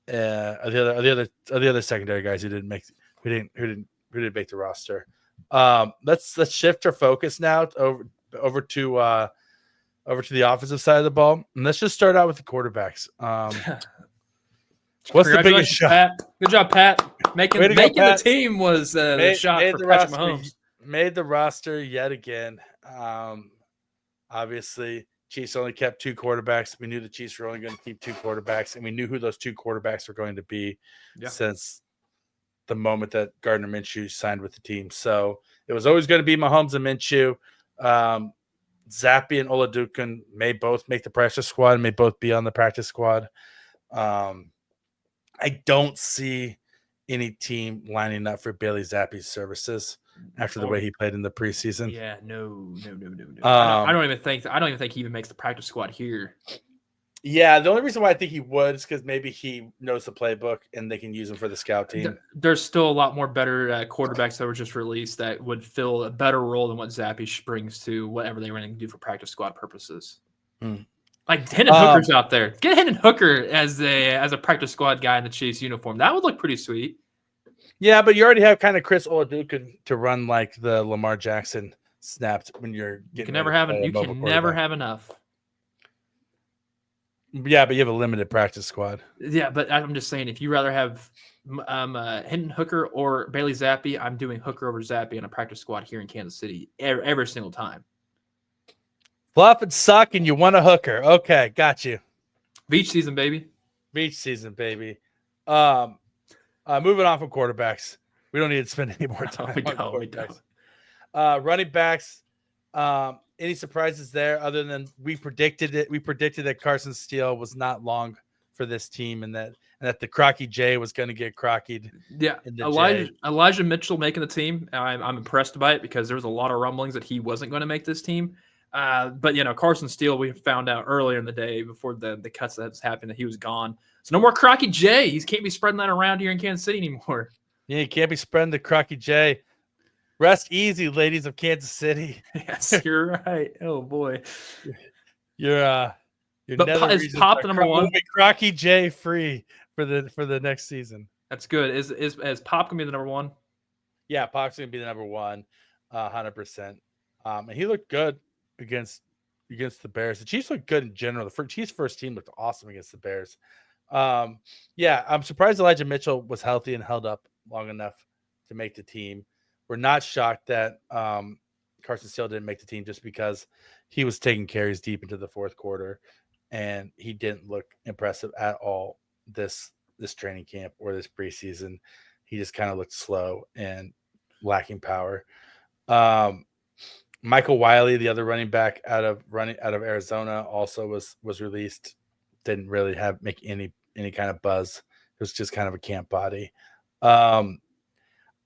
The other secondary guys who didn't make the roster. Let's shift our focus now over to the offensive side of the ball, and let's just start out with the quarterbacks. What's the biggest shot? Pat. Good job, Pat. Making the team was the shot for Patrick Mahomes. Made the roster yet again. Obviously, Chiefs only kept 2 quarterbacks. We knew the Chiefs were only going to keep 2 quarterbacks, and we knew who those 2 quarterbacks were going to be since the moment that Gardner Minshew signed with the team. So it was always going to be Mahomes and Minshew. Zappi and Olajuwon may both make the practice squad, may both be on the practice squad. I don't see any team lining up for Bailey Zappi's services after the way he played in the preseason. Yeah, no. I don't even think he even makes the practice squad here. Yeah, the only reason why I think he would is because maybe he knows the playbook and they can use him for the scout team. There's still a lot more better quarterbacks that were just released that would fill a better role than what Zappi brings to whatever they were going to do for practice squad purposes. Like Hendon Hooker's out there. Get Hendon Hooker as a practice squad guy in the Chiefs uniform. That would look pretty sweet. Yeah, but you already have kind of Chris Olajuwon to run like the Lamar Jackson snapped when you're getting. You can never have enough. Yeah, but you have a limited practice squad. Yeah, but I'm just saying, if you rather have Hendon Hooker or Bailey Zappi, I'm doing Hooker over Zappi on a practice squad here in Kansas City every single time. Fluff and suck, and you want a Hooker. Okay, got you. Veach season, baby. Veach season, baby. Moving on from quarterbacks. We don't need to spend any more time on quarterbacks. Running backs. Any surprises there other than we predicted it? We predicted that Carson Steele was not long for this team and that the Crocky J was going to get crockied. Yeah, Elijah Mitchell making the team. I'm impressed by it because there was a lot of rumblings that he wasn't going to make this team. But Carson Steele, we found out earlier in the day before the cuts that's happened that he was gone. So no more Crocky J. He can't be spreading that around here in Kansas City anymore. Yeah, you can't be spreading the Crocky J. Rest easy, ladies of Kansas City. Yes, you're right. Oh boy, you're is Pop the number one? Crocky J free for the next season. That's good. Is Pop gonna be the number one? Yeah, Pop's gonna be the number one, 100%. And he looked good against the Bears. The Chiefs looked good in general. The Chiefs' first team looked awesome against the Bears. Yeah, I'm surprised Elijah Mitchell was healthy and held up long enough to make the team. We're not shocked that Carson Steele didn't make the team just because he was taking carries deep into the fourth quarter, and he didn't look impressive at all this training camp or this preseason. He just kind of looked slow and lacking power. Michael Wiley, the other running back out of Arizona, also was released. Didn't really make any kind of buzz. It was just kind of a camp body.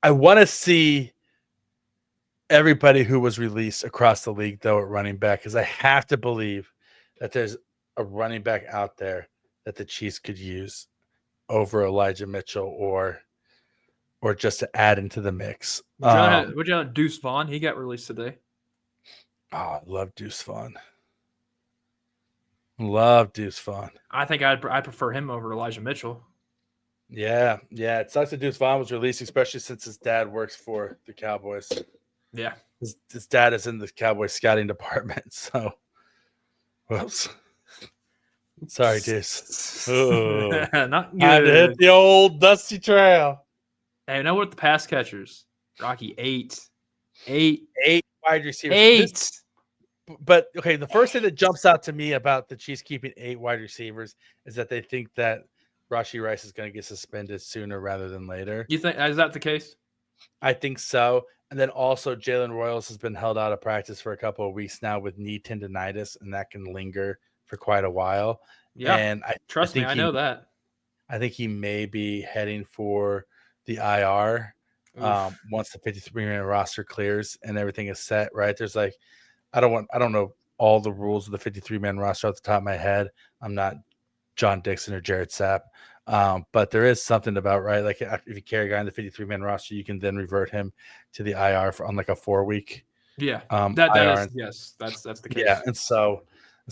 I want to see everybody who was released across the league, though, at running back, because I have to believe that there's a running back out there that the Chiefs could use over Elijah Mitchell or just to add into the mix. Would you have Deuce Vaughn? He got released today. Oh, I love Deuce Vaughn. Love Deuce Vaughn. I think I prefer him over Elijah Mitchell. Yeah. It sucks that Deuce Vaughn was released, especially since his dad works for the Cowboys. Yeah. His dad is in the Cowboys scouting department. So, whoops. Sorry, Deuce. Not good. Time to hit the old dusty trail. Hey, you know what? The pass catchers, Rocky, eight wide receivers. 8. But okay, the first thing that jumps out to me about the Chiefs keeping 8 wide receivers is that they think that Rashee Rice is going to get suspended sooner rather than later. You think is that the case? I think so. And then also Jalen Royals has been held out of practice for a couple of weeks now with knee tendonitis, and that can linger for quite a while. Yeah, and I know that. I think he may be heading for the IR once the 53-man roster clears and everything is set. Right? There's like I don't know all the rules of the 53-man roster off the top of my head. I'm not John Dixon or Jared Sapp. But there is something about, right? Like if you carry a guy on the 53-man roster, you can then revert him to the IR on like a 4-week. Yeah. Yes, that's the case. Yeah. And so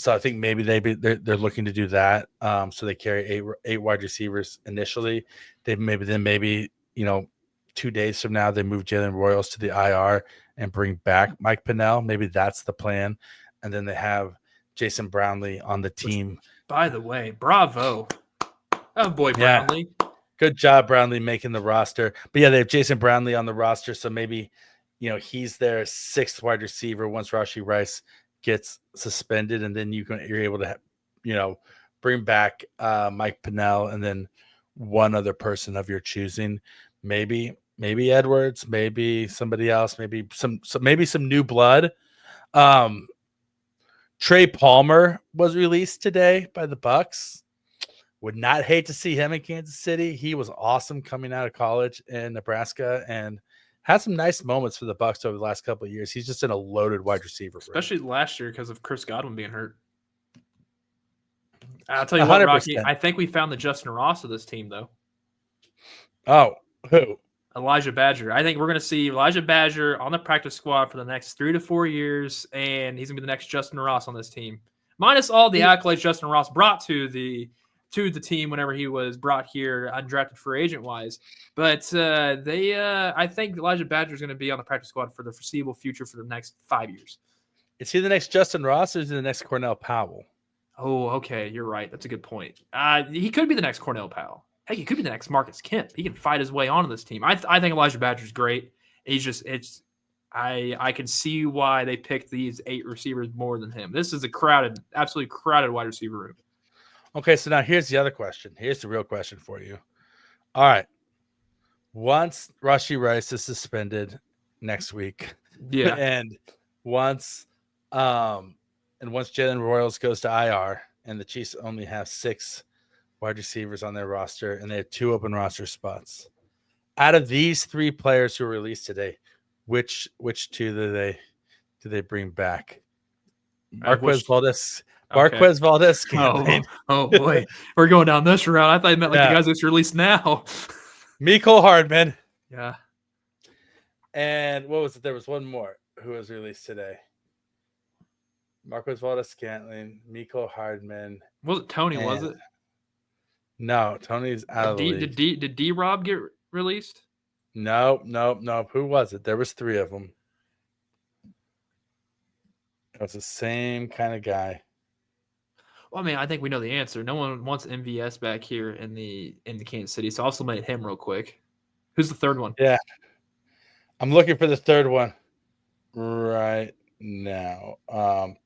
I think maybe they're looking to do that. So they carry eight wide receivers initially. Maybe 2 days from now, they move Jalen Royals to the IR and bring back Mike Pennell. Maybe that's the plan. And then they have Jason Brownlee on the team. By the way, bravo. Oh, boy, Brownlee. Yeah. Good job, Brownlee, making the roster. But, yeah, they have Jason Brownlee on the roster, so maybe, he's their 6th wide receiver once Rashee Rice gets suspended, and then you're able to, bring back Mike Pennell and then one other person of your choosing. Maybe Edwards, maybe somebody else, maybe some new blood. Trey Palmer was released today by the Bucs. Would not hate to see him in Kansas City. He was awesome coming out of college in Nebraska and had some nice moments for the Bucs over the last couple of years. He's just in a loaded wide receiver, especially last year because of Chris Godwin being hurt. I'll tell you what, Rocky, I think we found the Justin Ross of this team, though. Oh, who? Elijah Badger. I think we're going to see Elijah Badger on the practice squad for the next 3 to 4 years, and he's going to be the next Justin Ross on this team. Minus all the accolades Justin Ross brought to the team whenever he was brought here undrafted free agent wise. But I think Elijah Badger is going to be on the practice squad for the foreseeable future for the next 5 years. Is he the next Justin Ross or is he the next Cornell Powell? Oh, okay. You're right. That's a good point. He could be the next Cornell Powell. Hey, he could be the next Marcus Kemp. He can fight his way onto this team. I think Elijah Badger's great. I can see why they picked these 8 receivers more than him. This is absolutely crowded wide receiver room. Okay, so now here's the other question. Here's the real question for you. All right. Once Rashee Rice is suspended next week, yeah, and once Jalen Royals goes to IR, and the Chiefs only have 6 wide receivers on their roster, and they have 2 open roster spots. Out of these 3 players who were released today, which 2 do they bring back? Marquez Valdez. Marquez Valdez. Oh boy, we're going down this route. I thought you meant the guys that's released now. Mecole Hardman. Yeah. And what was it? There was one more who was released today. Marquez Valdez-Scantling, Mecole Hardman. Was it Tony? Was it? No, Tony's out of the league. Did D-Rob get released? No. Who was it? There was 3 of them. It was the same kind of guy. Well, I mean, I think we know the answer. No one wants MVS back here in the Kansas City, so I'll submit him real quick. Who's the 3rd one? Yeah. I'm looking for the 3rd one right now.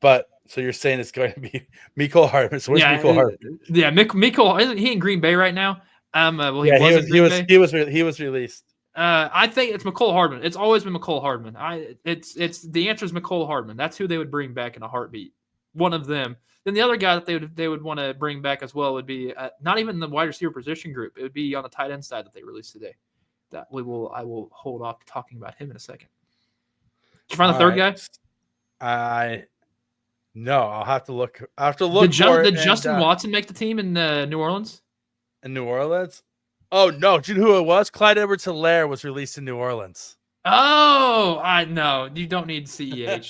But so you're saying it's going to be Mecole Hardman. So where's Mecole Hardman? Yeah, Mecole, isn't he in Green Bay right now? He was released. I think it's Mecole Hardman. It's always been Mecole Hardman. It's the answer is Mecole Hardman. That's who they would bring back in a heartbeat. One of them. Then the other guy that they would want to bring back as well would be not even the wide receiver position group. It would be on the tight end side that they released today. I will hold off talking about him in a second. Did you find the third guy? No, I'll have to look. I have to look Did Justin Watson make the team in New Orleans? In New Orleans? Oh no! Do you know who it was? Clyde Edwards-Helaire was released in New Orleans. Oh, I know. You don't need CEH.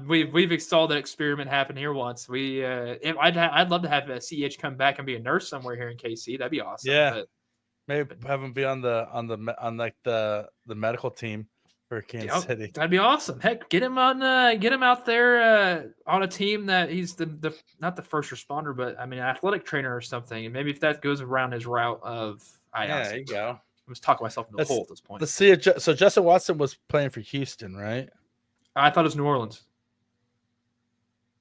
We've installed that experiment happened here once. I'd love to have CEH come back and be a nurse somewhere here in KC. That'd be awesome. Yeah, maybe have him be on the medical team for Kansas City. That'd be awesome. Heck, get him out there on a team that he's the not the first responder, but I mean, an athletic trainer or something. And maybe if that goes around his route of, there you go. I was talking myself into the hole at this point. Let's see. So Justin Watson was playing for Houston, right? I thought it was New Orleans.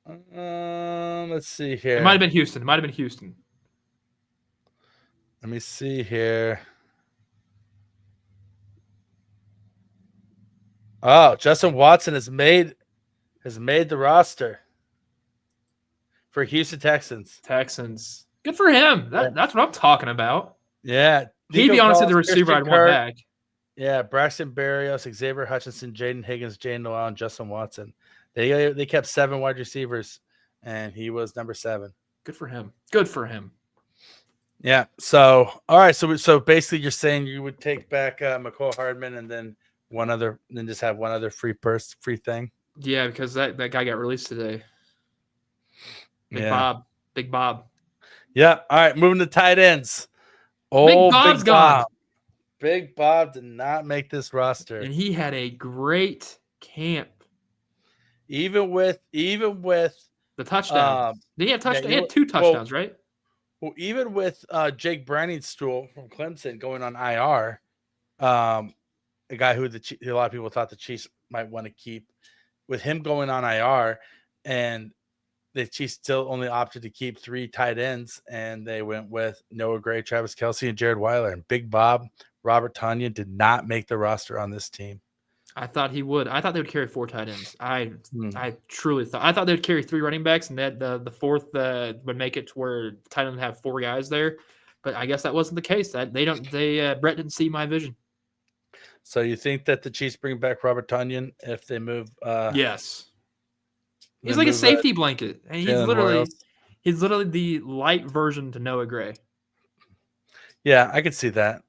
Let's see here. It might have been Houston. Let me see here. Oh, Justin Watson has made the roster for Houston Texans. Good for him. That's what I'm talking about. Yeah. He'd be honestly the receiver I'd want back. Yeah, Braxton Berrios, Xavier Hutchinson, Jaden Higgins, Jane Noel, and Justin Watson. They kept 7 wide receivers, and he was number 7. Good for him. Yeah. So, all right. So basically, you're saying you would take back McCole Hardman and then just have one other free thing. Yeah, because that guy got released today. Big Bob. Yeah. All right. Moving to tight ends. Big Bob's gone. Big Bob did not make this roster, and he had a great camp. Even with the touchdown, did he have touchdown? Yeah, he had 2 touchdowns, right? Well, even with Jake Browningstool from Clemson going on IR, a guy who a lot of people thought the Chiefs might want to keep, with him going on IR, and the Chiefs still only opted to keep 3 tight ends, and they went with Noah Gray, Travis Kelce, and Jared Weiler. And Big Bob, Robert Tonyan, did not make the roster on this team. I thought he would. I thought they would carry 4 tight ends. I truly thought. I thought they would carry 3 running backs, and that the fourth would make it to where the tight end would have 4 guys there. But I guess that wasn't the case. Brett didn't see my vision. So you think that the Chiefs bring back Robert Tonyan if they move? Yes. He's like a safety blanket, and he's literally the light version to Noah Gray. Yeah, I could see that.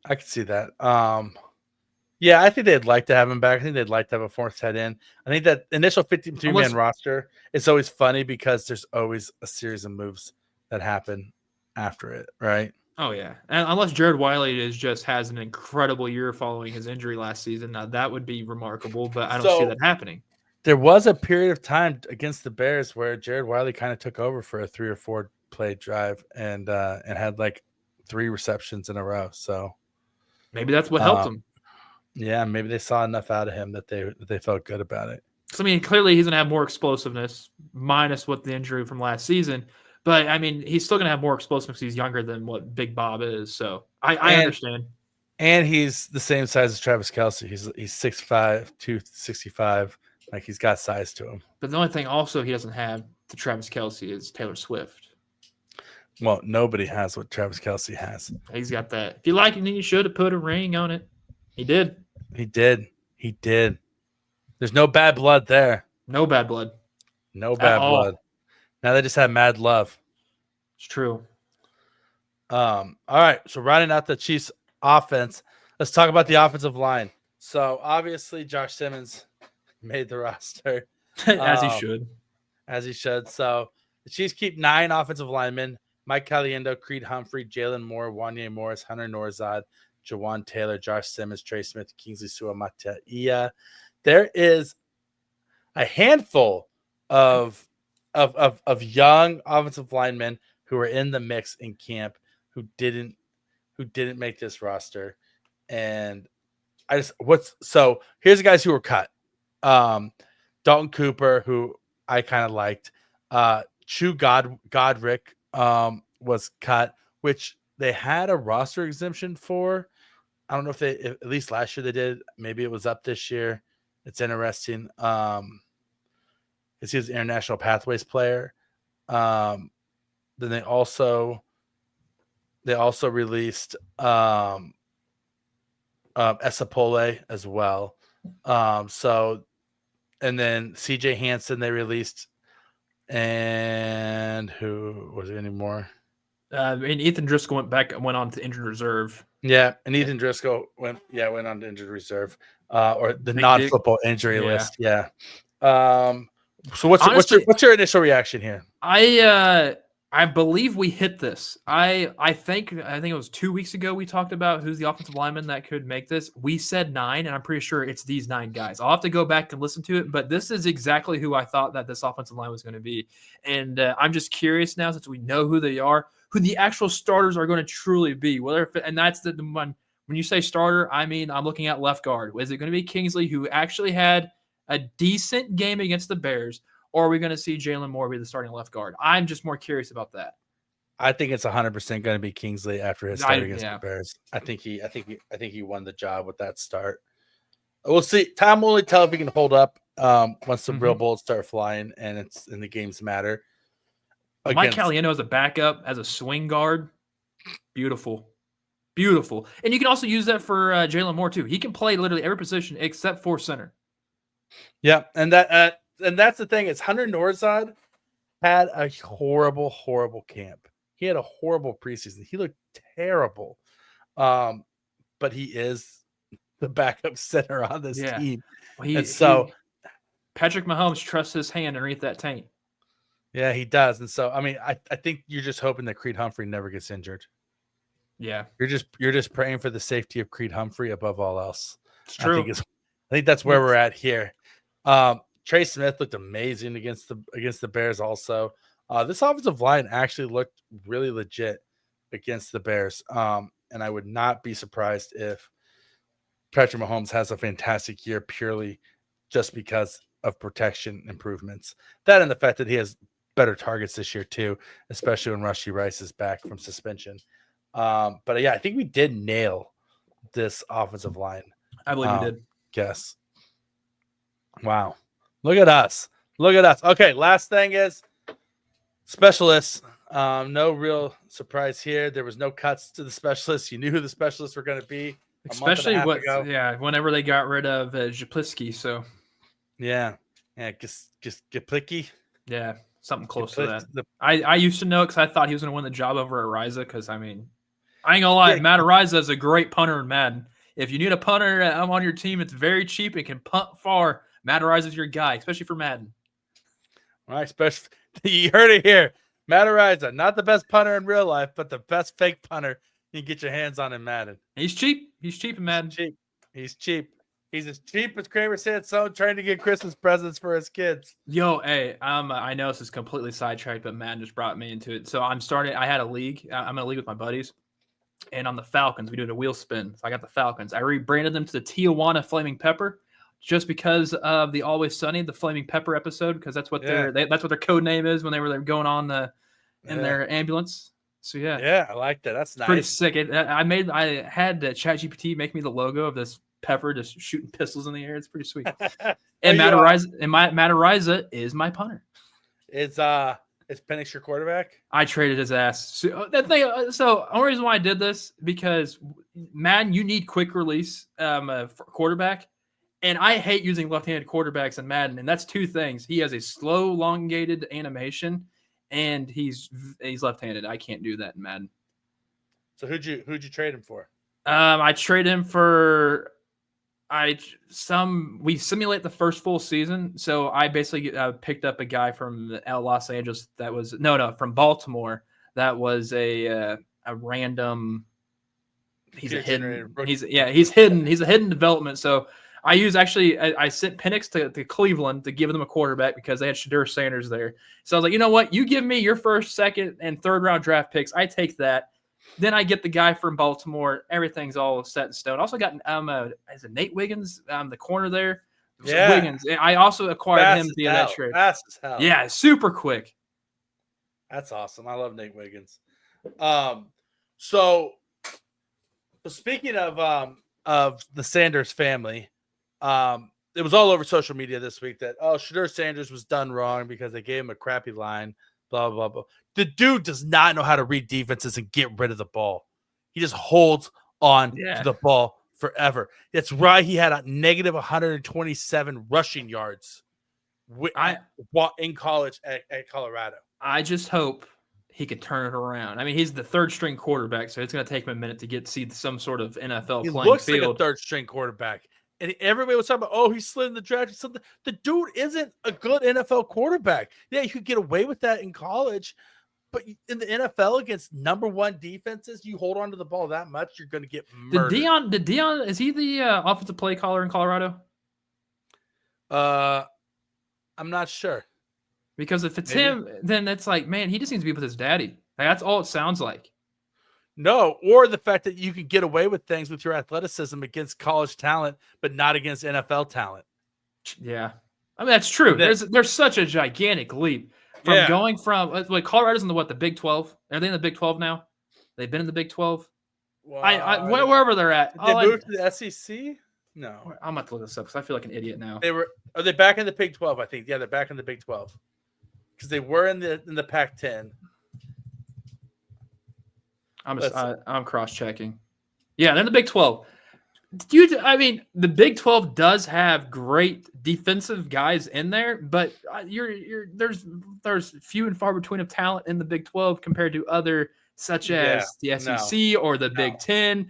Yeah, I think they'd like to have him back. I think they'd like to have a 4th tight end. I think that initial 52-man roster is always funny because there's always a series of moves that happen after it, right? Oh yeah, and unless Jared Wiley has an incredible year following his injury last season, now that would be remarkable. But I don't see that happening. There was a period of time against the Bears where Jared Wiley kind of took over for a 3 or 4 play drive and had like 3 receptions in a row. So maybe that's what helped him. Yeah, maybe they saw enough out of him that they felt good about it. So, I mean, clearly he's going to have more explosiveness, minus what the injury from last season. But, I mean, he's still going to have more explosiveness because he's younger than what Big Bob is. So, I understand. And he's the same size as Travis Kelce. He's 6'5", 265. Like, he's got size to him. But the only thing also he doesn't have to Travis Kelce is Taylor Swift. Well, nobody has what Travis Kelce has. He's got that. If you like it, then you should have put a ring on it. He did. He did. There's no bad blood there. No bad blood. No bad blood. Now they just have mad love. It's true. All right. So rounding out the Chiefs offense, let's talk about the offensive line. So obviously Josh Simmons made the roster. As he should. As he should. So the Chiefs keep 9 offensive linemen: Mike Caliendo, Creed Humphrey, Jalen Moore, Wanye Morris, Hunter Norzad, Jawan Taylor, Josh Simmons, Trey Smith, Kingsley Suamataia. There is a handful of young offensive linemen who are in the mix in camp who didn't make this roster. And here's the guys who were cut. Dalton Cooper, who I kind of liked. Chu Godric was cut, which they had a roster exemption for. I don't know if at least last year they did. Maybe it was up this year. It's interesting. Because he was an International Pathways player. Then they also released Esapole as well. So and then CJ Hansen they released, and who was there anymore? And Ethan Driscoll went on to injured reserve. Yeah, and Ethan Driscoll went on to injured reserve, or the non-football injury list. Yeah. So what's your initial reaction here? I believe we hit this. I think it was 2 weeks ago we talked about who's the offensive lineman that could make this. We said 9, and I'm pretty sure it's these 9 guys. I'll have to go back and listen to it, but this is exactly who I thought that this offensive line was going to be. And I'm just curious now, since we know who they are, who the actual starters are going to truly be. And that's the one. When you say starter, I mean I'm looking at left guard. Is it going to be Kingsley, who actually had a decent game against the Bears? Or are we going to see Jalen Moore be the starting left guard? I'm just more curious about that. I think it's 100% going to be Kingsley after his start against the Bears. I think he won the job with that start. We'll see. Time will only tell if he can hold up once the real bullets start flying and the games matter. Mike Caliendo as a backup, as a swing guard, beautiful. And you can also use that for Jalen Moore too. He can play literally every position except for center. Yeah, and that's the thing is Hunter Norzad had a horrible camp. He had a horrible preseason. He looked terrible. But he is the backup center on this team. Patrick Mahomes trusts his hand underneath that taint. Yeah, he does. And so, I mean, I think you're just hoping that Creed Humphrey never gets injured. Yeah. You're just praying for the safety of Creed Humphrey above all else. It's true. I think that's where we're at here. Trey Smith looked amazing against the Bears also. This offensive line actually looked really legit against the Bears. And I would not be surprised if Patrick Mahomes has a fantastic year purely just because of protection improvements. That and the fact that he has better targets this year too, especially when Rashee Rice is back from suspension. But yeah, I think we did nail this offensive line. I believe we did. Guess. Wow. Look at us. Okay, last thing is specialists. No real surprise here. There was no cuts to the specialists. You knew who the specialists were going to be. Especially whenever they got rid of Japliski. So just Japliski. Yeah, something close to that. I used to know because I thought he was going to win the job over Ariza. Because I mean, I ain't gonna lie, Matt Ariza is a great punter in Madden. If you need a punter on your team, it's very cheap. It can punt far. Matt Ariza is your guy, especially for Madden. All right, you heard it here. Matt Ariza, not the best punter in real life, but the best fake punter you can get your hands on in Madden. He's cheap. He's cheap in Madden. He's cheap. He's as cheap as Kramer Sansone trying to get Christmas presents for his kids. Yo, hey, I know this is completely sidetracked, but Madden just brought me into it. So I had a league. I'm in a league with my buddies. And on the Falcons, we did a wheel spin. So I got the Falcons. I rebranded them to the Tijuana Flaming Pepper just because of the Always Sunny, the Flaming Pepper episode, because that's what that's what their code name is when they were going on in their ambulance. So yeah, I like that. That's nice. Pretty sick. I had ChatGPT make me the logo of this pepper just shooting pistols in the air. It's pretty sweet. And Matt Ariza is my punter. Is Penix your quarterback? I traded his ass. So the only reason why I did this because Madden, you need quick release for quarterback, and I hate using left-handed quarterbacks in Madden. And that's two things: he has a slow, elongated animation, and he's left-handed. I can't do that in Madden. So who'd you trade him for? I traded him for. We simulate the first full season, so I basically picked up a guy from Los Angeles that was from Baltimore that was a random. He's a hidden development. So I sent Penix to Cleveland to give them a quarterback because they had Shedeur Sanders there. So I was like, you know what, you give me your first, second, and third round draft picks, I take that. Then I get the guy from Baltimore. Everything's all set in stone. Also got is it Nate Wiggins the corner there? Yeah. Wiggins. I also acquired him via that trade. Fast as hell. Yeah, super quick. That's awesome. I love Nate Wiggins. So speaking of the Sanders family, it was all over social media this week that Shedeur Sanders was done wrong because they gave him a crappy line. Blah, blah, blah. The dude does not know how to read defenses and get rid of the ball. He just holds on to the ball forever. That's why he had a negative 127 rushing yards in college at Colorado. I just hope he could turn it around. I mean, he's the third string quarterback, so it's going to take him a minute to see some sort of NFL he playing looks field. Like a third string quarterback. And everybody was talking about, oh, he slid in the draft or something. The dude isn't a good NFL quarterback. Yeah, you could get away with that in college, but in the NFL against number one defenses, you hold on to the ball that much, you're going to get murdered. Did Deion, is he the offensive play caller in Colorado? I'm not sure. Because if it's him, then it's like, man, he just needs to be with his daddy. Like, that's all it sounds like. No, or the fact that you can get away with things with your athleticism against college talent, but not against NFL talent. Yeah. I mean, that's true. There's such a gigantic leap from going from like Colorado's in the Big 12. Are they in the Big 12 now? They've been in the Big 12. Wherever they're at. Did they moved to the SEC? No. I'm about to look this up because I feel like an idiot now. Are they back in the Big 12? I think. Yeah, they're back in the Big 12 because they were in the Pac-10. I'm cross-checking. Yeah, they're in the Big 12. I mean, the Big 12 does have great defensive guys in there, but there's few and far between of talent in the Big 12 compared to other such as the SEC or the Big 10.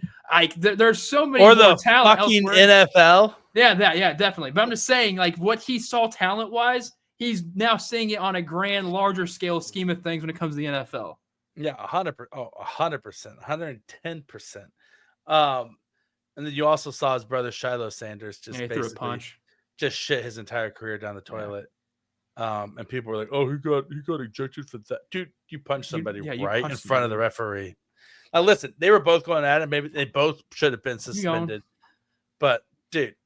There's so many or the talent fucking elsewhere. NFL. Yeah, definitely. But I'm just saying, like what he saw talent-wise, he's now seeing it on a grand, larger scale scheme of things when it comes to the NFL. Yeah, 100%. Oh, 100%, 110%. And then you also saw his brother Shiloh Sanders just threw a punch, just shit his entire career down the toilet. And people were like, "Oh, he got ejected for that." Dude, you punched somebody right in front of the referee. Now, listen, they were both going at it. Maybe they both should have been suspended. But dude,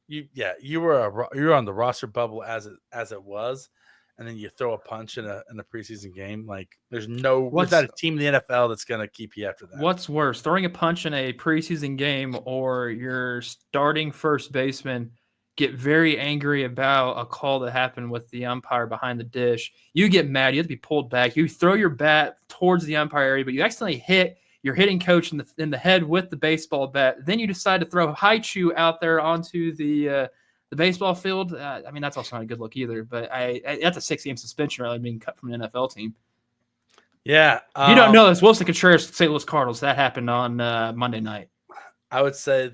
you were on the roster bubble as it was. And then you throw a punch in a preseason game. Like there's not a team in the NFL that's gonna keep you after that. What's worse, throwing a punch in a preseason game or your starting first baseman get very angry about a call that happened with the umpire behind the dish? You get mad. You have to be pulled back. You throw your bat towards the umpire area, but you accidentally hit your hitting coach in the head with the baseball bat. Then you decide to throw Haichu out there onto the baseball field. I mean, that's also not a good look either. But that's a 6-game suspension rather than being cut from an NFL team. Yeah. You don't know this. Wilson Contreras, St. Louis Cardinals. That happened on Monday night. I would say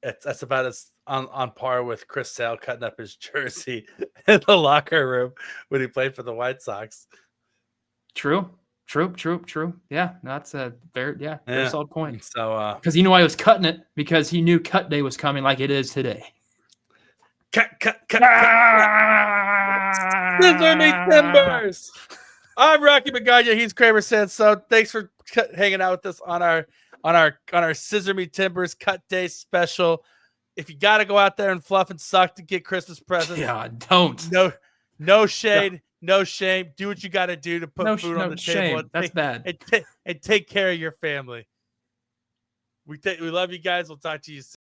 that's about as on par with Chris Sale cutting up his jersey in the locker room when he played for the White Sox. True. Yeah, that's a very solid point. So, because he knew why he was cutting it, because he knew cut day was coming, like it is today. Cut. Scissor me timbers. I'm Rocky Magaña. He's Kramer Sansone. Thanks for hanging out with us on our Scissor Me Timbers Cut Day special. If you got to go out there and fluff and suck to get Christmas presents, don't. No shade, no shame. Do what you got to do to put food on the table. That's bad. And take care of your family. We love you guys. We'll talk to you soon.